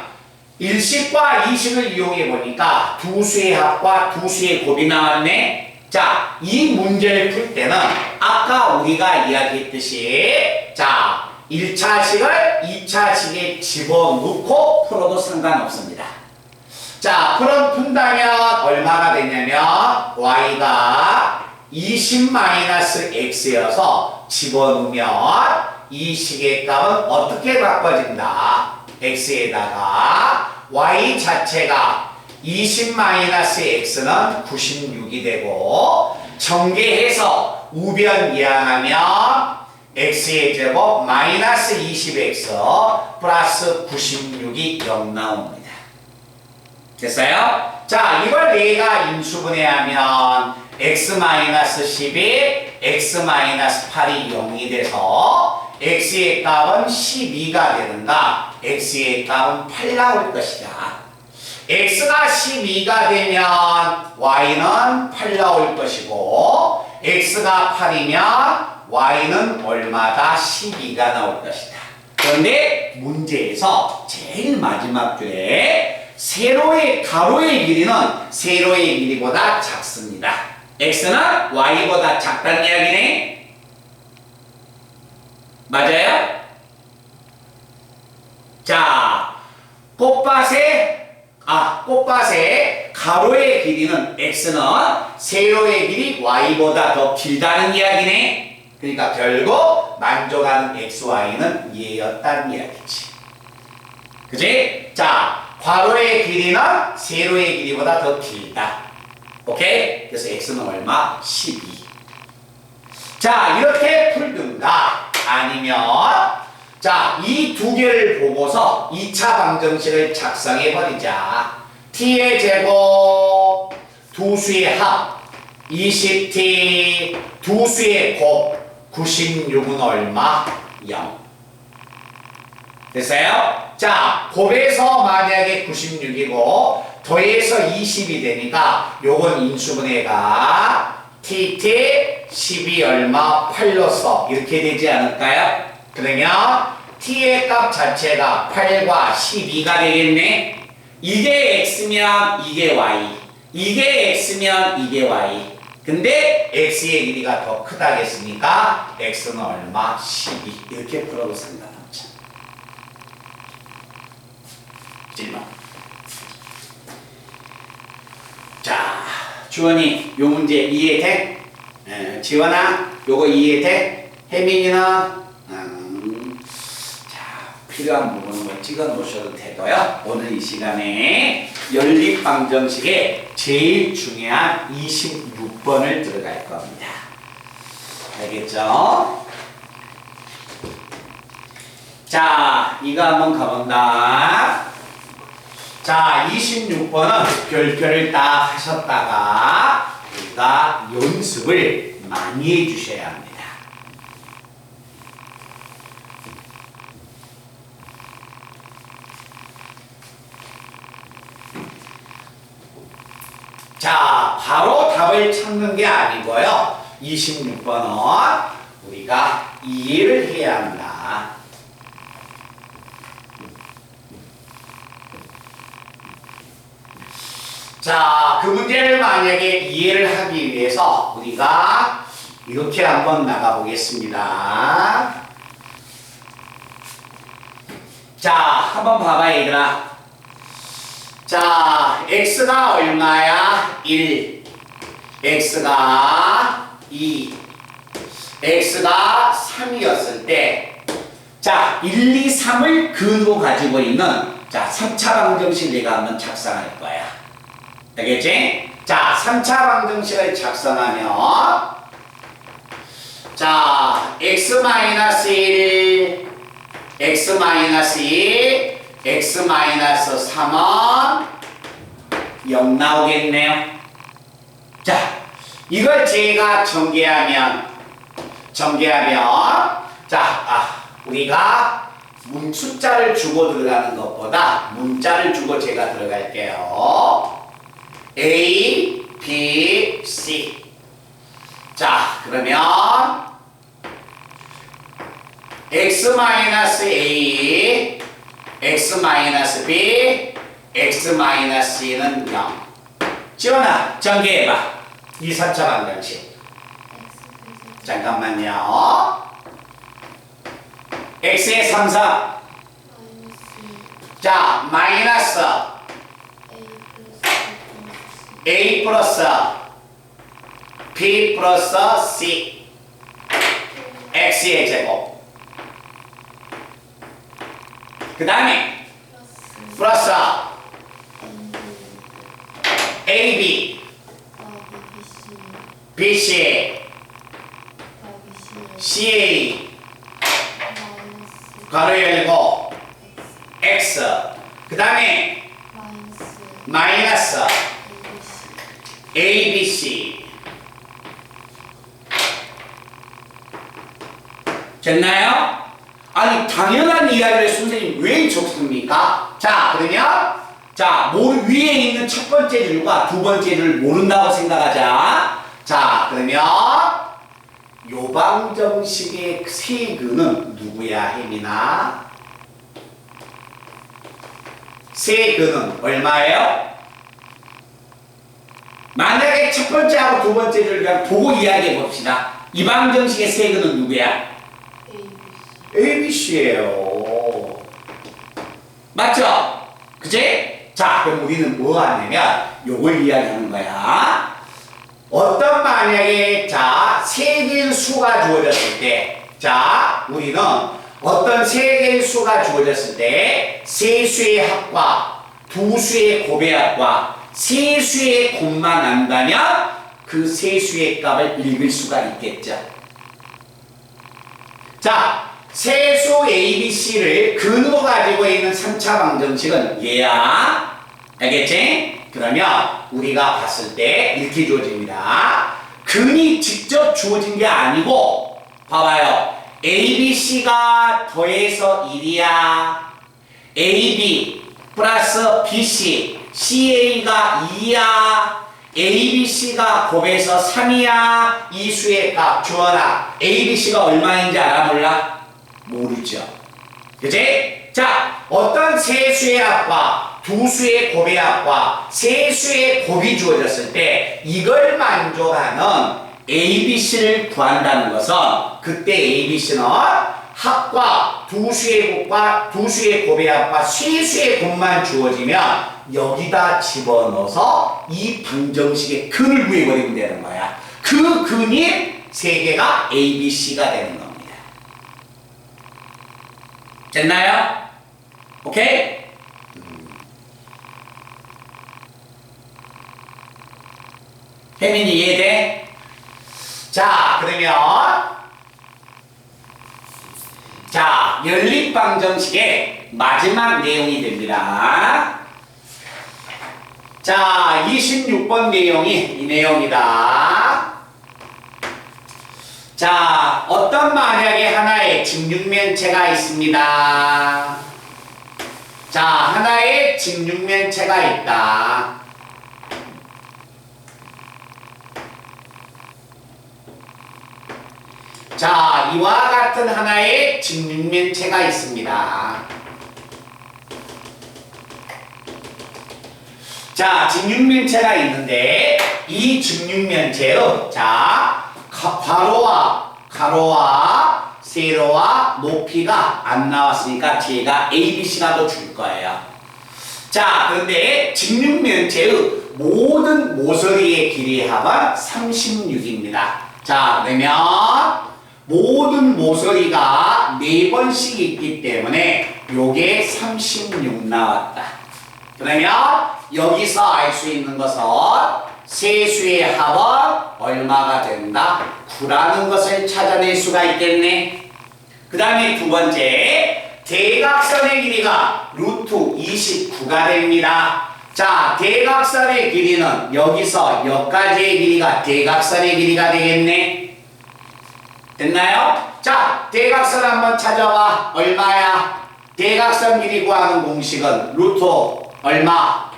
S2: 일식과 이식을 이용해 보니까 두 수의 합과 두 수의 곱이 나왔네. 자, 이 문제를 풀 때는 아까 우리가 이야기했듯이 자, 1차식을 2차식에 집어넣고 풀어도 상관없습니다. 자, 푼다면 얼마가 되냐면 y가 20-x여서 집어넣으면 이 식의 값은 어떻게 바꿔진다? x에다가 y 자체가 20-x는 96이 되고 전개해서 우변이항하면 x의 제곱 마이너스 20x 플러스 96이 0 나옵니다. 됐어요? 자, 이걸 내가 인수분해하면 x-12, x-8이 0이 돼서 x의 값은 12가 되는가 x의 값은 8 나올 것이다. x가 12가 되면 y는 8 나올 것이고 x가 8이면 y는 얼마다? 12가 나올 것이다. 그런데 문제에서 제일 마지막 줄에 가로의 길이는 세로의 길이보다 작습니다. x는 y보다 작다는 이야기네. 맞아요? 자, 꽃밭의 가로의 길이는 x는 세로의 길이 y보다 더 길다는 이야기네. 그러니까 결국 만족하는 xy는 얘였다는 이야기지. 그지? 자, 괄호의 길이는 세로의 길이보다 더 길다. 오케이? 그래서 x는 얼마? 12. 자, 이렇게 풀든가 아니면 자, 이 두 개를 보고서 2차 방정식을 작성해 버리자. t의 제곱, 두 수의 합, 20t, 두 수의 곱, 96은 얼마? 0. 됐어요? 자, 곱에서 만약에 96이고 더해서 20이 되니까 요건 인수분해가 tt 12 얼마? 8로 써. 이렇게 되지 않을까요? 그러면 t의 값 자체가 8과 12가 되겠네. 이게 x면 이게 y, 이게 x면 이게 y. 근데 x의 길이가 더 크다겠으니까 x는 얼마? 12. 이렇게 풀어도 상관없죠. 질문. 자, 주원이 요 문제 이해돼? 지원아 요거 이해돼? 혜민이는 필요한 부분은 뭐 찍어 놓으셔도 되고요. 오늘 이 시간에 연립방정식의 제일 중요한 26번을 들어갈 겁니다. 알겠죠? 자, 이거 한번 가본다. 자, 26번은 별표를 딱 하셨다가 우리가 연습을 많이 해주셔야 합니다. 자, 바로 답을 찾는 게 아니고요. 26번은 우리가 이해를 해야 한다. 자, 그 문제를 만약에 이해를 하기 위해서 우리가 이렇게 한번 나가보겠습니다. 자, 한번 봐봐, 얘들아. 자, x가 얼마야? 1. x가 2. x가 3이었을 때, 자, 1, 2, 3을 근으로 가지고 있는, 자, 3차 방정식 내가 한번 작성할 거야. 알겠지? 자, 3차 방정식을 작성하면, 자, x-1, x-2, x-3은 0 나오겠네요. 자, 이걸 제가 전개하면, 자, 우리가 숫자를 주고 들어가는 것보다 문자를 주고 제가 들어갈게요. A, B, C. 자, 그러면 x-A, x-B, x-C는 0. 지원아, 전개해봐. 2, 3차 방정식. 잠깐만요. x의 3, 4. 자, 마이너스 a 플러스 b 플러스 c x의 제곱. 그 다음에 플러스 ab bc ca 가로 열고 x 그 다음에 마이너스 abc. 됐나요? 아니 당연한 이야기를 선생님 왜 적습니까? 자, 그러면 자, 위에 있는 첫 번째 줄과 두 번째 줄 모른다고 생각하자. 자, 그러면 요 방정식의 세근은 누구야, 혜민아? 세근은 얼마예요? 만약에 첫 번째하고 두 번째 줄 그냥 보고 이야기해 봅시다. 이 방정식의 세근은 누구야? ABC예요. 맞죠? 그치? 자, 그럼 우리는 뭐 하냐면 요걸 이야기하는 거야. 어떤 만약에 자, 세 개의 수가 주어졌을 때, 자, 우리는 어떤 세 개의 수가 주어졌을 때 세 수의 합과 두 수의 곱의 합과 세 수의 곱만 안다면 그 세 수의 값을 읽을 수가 있겠죠. 자, 세수 ABC를 근으로 가지고 있는 3차 방정식은 얘야. 알겠지? 그러면 우리가 봤을 때 이렇게 주어집니다. 근이 직접 주어진 게 아니고 봐봐요. ABC가 더해서 1이야. AB 플러스 BC CA가 2야. ABC가 곱해서 3이야. 이 수의 값 주어라. ABC가 얼마인지 알아 몰라? 모르죠. 그치? 자, 어떤 세 수의 합과 두 수의 곱의 합과 세 수의 곱이 주어졌을 때 이걸 만족하는 ABC를 구한다는 것은 그때 ABC는 합과 두 수의 곱과 두 수의 곱의 합과 세 수의 곱만 주어지면 여기다 집어넣어서 이 방정식의 근을 구해버리면 되는 거야. 그 근이 세 개가 ABC가 되는 겁니다. 됐나요? 오케이? 혜민이 이해돼? 자, 그러면 자, 연립방정식의 마지막 내용이 됩니다. 자, 26번 내용이 이 내용이다. 자, 어떤 만약에 하나의 직육면체가 있습니다. 자, 하나의 직육면체가 있다. 자, 이와 같은 하나의 직육면체가 있습니다. 자, 직육면체가 있는데 이 직육면체로 자, 가로와 세로와 높이가 안 나왔으니까 제가 ABC라도 줄 거예요. 자, 그런데 직육면체의 모든 모서리의 길이 합은 36입니다. 자, 그러면 모든 모서리가 4번씩 있기 때문에 요게 36 나왔다. 그러면 여기서 알 수 있는 것은 세수의 합은 얼마가 된다? 9라는 것을 찾아낼 수가 있겠네. 그 다음에 두 번째, 대각선의 길이가 루트 29가 됩니다. 자, 대각선의 길이는 여기서 여기까지의 길이가 대각선의 길이가 되겠네. 됐나요? 자, 대각선 한번 찾아봐. 얼마야? 대각선 길이 구하는 공식은 루트 얼마?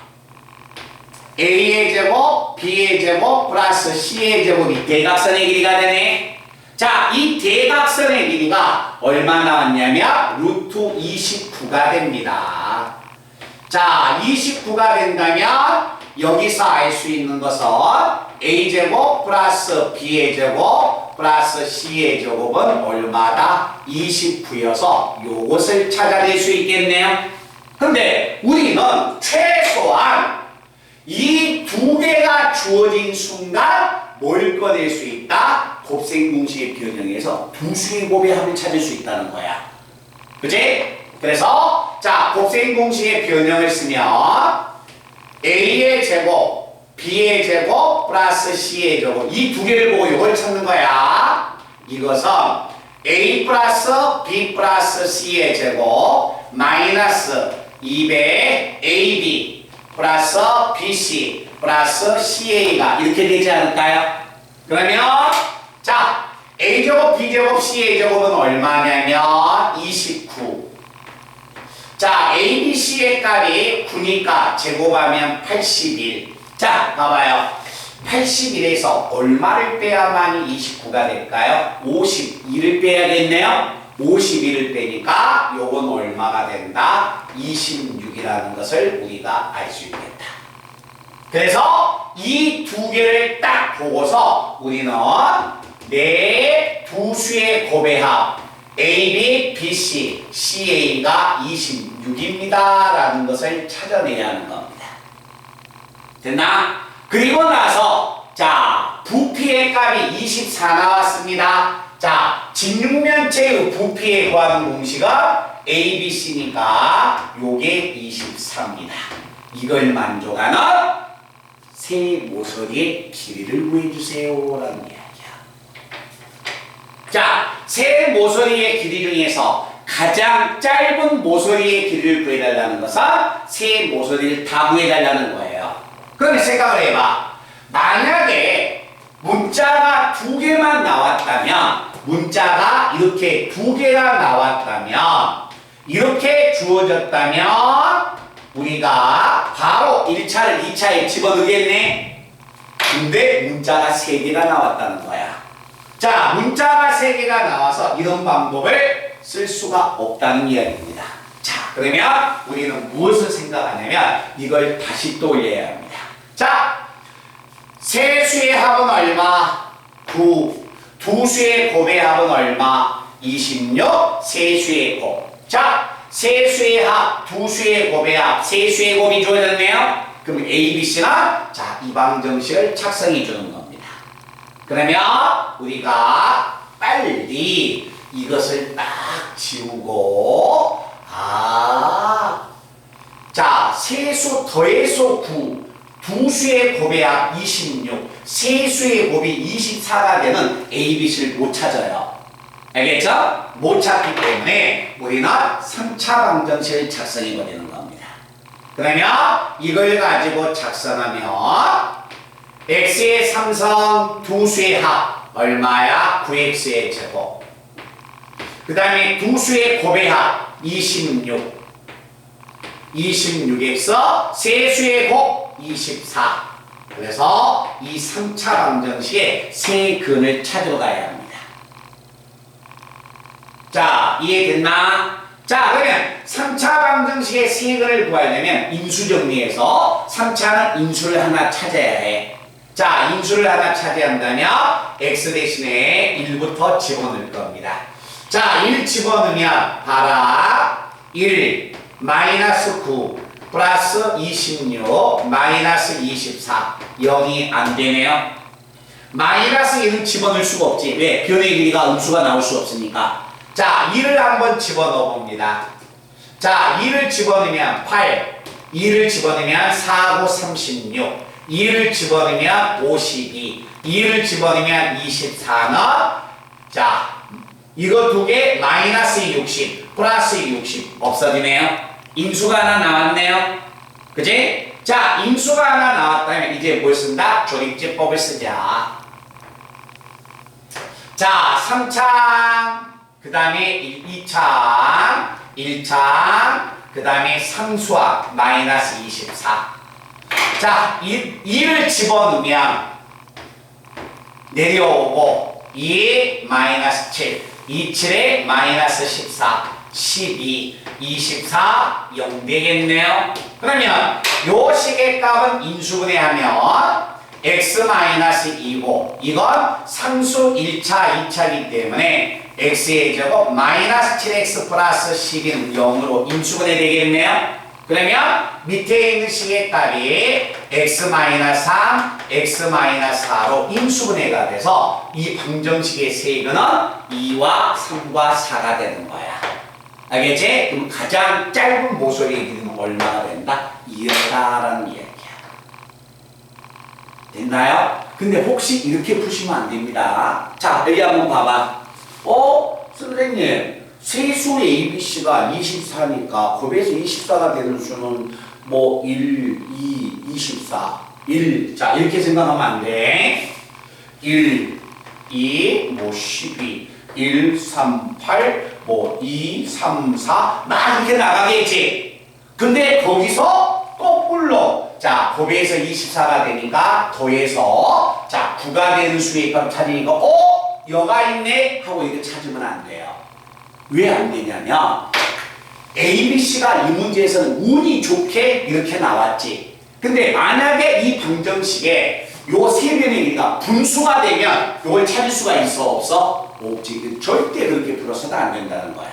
S2: A의 제곱, B의 제곱, 플러스 C의 제곱이 대각선의 길이가 되네. 자, 이 대각선의 길이가 얼마 나왔냐면 루트 29가 됩니다. 자, 29가 된다면 여기서 알 수 있는 것은 A제곱 플러스 B의 제곱 플러스 C의 제곱은 얼마다? 29여서 요것을 찾아낼 수 있겠네요. 근데 우리는 최소한 이 두 개가 주어진 순간 뭘 꺼낼 수 있다? 곱셈 공식의 변형에서 두 수의 곱의 합을 찾을 수 있다는 거야. 그치? 그래서 자, 곱셈 공식의 변형을 쓰면 A의 제곱, B의 제곱, 플러스 C의 제곱 이 두 개를 보고 이걸 찾는 거야. 이것은 A 플러스 B 플러스 C의 제곱 마이너스 2배 AB 플러스 BC 플러스 CA가 이렇게 되지 않을까요? 그러면 자, A제곱, B제곱, C의 제곱은 얼마냐면 29. 자, ABC의 값이 9니까 제곱하면 81. 자, 봐봐요. 81에서 얼마를 빼야만이 29가 될까요? 52를 빼야겠네요. 51을 빼니까 요건 얼마가 된다? 26이라는 것을 우리가 알 수 있겠다. 그래서 이 두 개를 딱 보고서 우리는 네 두 수의 곱의 합 AB, BC, CA가 26입니다. 라는 것을 찾아내야 하는 겁니다. 됐나? 그리고 나서 자, 부피의 값이 24 나왔습니다. 자, 직육면체의 부피에 구하는 공식은 ABC니까 요게 24입니다. 이걸 만족하는 세 모서리의 길이를 구해주세요. 라는 이야기야. 자, 세 모서리의 길이 중에서 가장 짧은 모서리의 길이를 구해달라는 것은 세 모서리를 다 구해달라는 거예요. 그럼 생각을 해봐. 만약에 문자가 두 개만 나왔다면, 문자가 이렇게 두 개가 나왔다면, 이렇게 주어졌다면 우리가 바로 1차를 2차에 집어넣겠네. 근데 문자가 3개가 나왔다는 거야. 자, 문자가 3개가 나와서 이런 방법을 쓸 수가 없다는 이야기입니다. 자, 그러면 우리는 무엇을 생각하냐면 이걸 다시 떠올려야 합니다. 자, 세 수의 합은 얼마? 9. 두 수의 곱의 합은 얼마? 26. 세 수의 곱. 자, 세 수의 합, 두 수의 곱의 합, 세 수의 곱이 주어졌네요. 그럼 ABC는 자, 이 방정식을 작성해 주는 겁니다. 그러면 우리가 빨리 이것을 딱 지우고 자, 세수 더해서 9 두 수의 곱의 합 26 세 수의 곱이 24가 되는 ABC를 못 찾아요. 알겠죠? 못 찾기 때문에 우리는 3차 방정식을 작성해 버리는 겁니다. 그러면 이걸 가지고 작성하면 x의 3성 두 수의 합 얼마야? 9x의 제곱. 그 다음에 두 수의 곱의 합 26. 26x 세 수의 곱 24. 그래서 이 3차 방정식의 세 근을 찾으러 가야 합니다. 자, 이해됐나? 자, 그러면 3차 방정식의 세 근을 구하려면 인수 정리해서 3차는 인수를 하나 찾아야 해. 자, 인수를 하나 찾아야 한다면 x 대신에 1부터 집어넣을 겁니다. 자, 1 집어넣으면 봐라. 1 마이너스 9 플러스 26 마이너스 24 0이 안 되네요. 마이너스 1은 집어넣을 수가 없지. 왜? 변의 길이가 음수가 나올 수 없으니까. 자, 2를 한번 집어넣어 봅니다. 자, 2를 집어넣으면 8 2를 집어넣으면 4, 9, 36 2를 집어넣으면 52 2를 집어넣으면 24는 자, 이거 두 개 마이너스 60 플러스 60 없어지네요. 인수가 하나 나왔네요. 그지? 자, 인수가 하나 나왔다면 이제 뭘 쓴다? 조립제법을 쓰자. 자, 3창 그 다음에 2창 1창 그 다음에 상수학 마이너스 24. 자, 2를 집어넣으면 내려오고 2 마이너스 7 27에 마이너스 14 12 24 0 되겠네요. 그러면 요 식의 값은 인수분해하면 x 마이너스 2고 이건 상수 1차 2차이기 때문에 x의 제곱 마이너스 7x 플러스 12는 0으로 인수분해 되겠네요. 그러면 밑에 있는 식의 값이 x 마이너스 3, x 마이너스 4로 인수분해가 돼서 이 방정식의 세근은 2와 3과 4가 되는 거야. 알겠지? 그럼 가장 짧은 모서리의 길이는 얼마나 된다? 2였다라는 이야기야. 됐나요? 근데 혹시 이렇게 푸시면 안 됩니다. 자, 여기 한번 봐봐. 선생님, 세수 ABC가 24니까 곱해서 24가 되는 수는 뭐 1, 2, 24, 1. 자, 이렇게 생각하면 안 돼. 1, 2, 뭐 12, 1, 3, 8, 뭐 2, 3, 4, 막 이렇게 나가겠지. 근데 거기서 거꾸로 자, 곱해서 24가 되니까 더해서 자, 9가 되는 수의 값 찾으니까 여가 있네 하고 이렇게 찾으면 안 돼요. 왜 안 되냐면 ABC가 이 문제에서는 운이 좋게 이렇게 나왔지. 근데 만약에 이 방정식에 요 세 변의 길이가 분수가 되면 요걸 찾을 수가 있어 없어? 없지. 절대 그렇게 풀어서는 안 된다는 거야.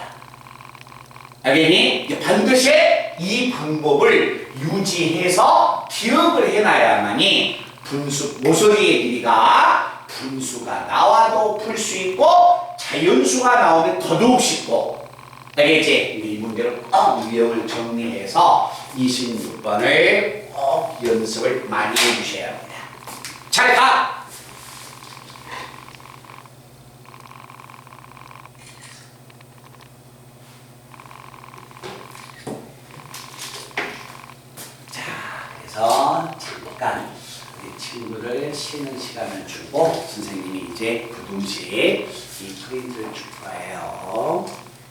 S2: 알겠니? 반드시 이 방법을 유지해서 기억을 해놔야만이 분수 모서리의 길이가 분수가 나와도 풀 수 있고 자연수가 나오면 더더욱 쉽고. 알겠지? 이 문제를 꼭 유형을 정리해서 26번을 꼭 연습을 많이 해주셔야 합니다. 잘 가! 자, 그래서 잠깐 우리 친구를 쉬는 시간을 주고 선생님이 이제 부등식 이 프린트를 줄 거예요.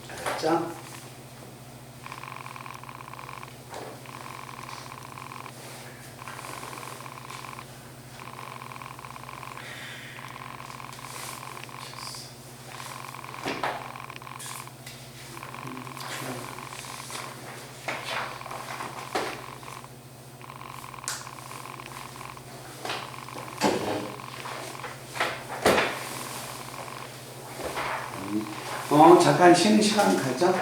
S2: 알았죠? 잠깐 쉬는 시간 가져.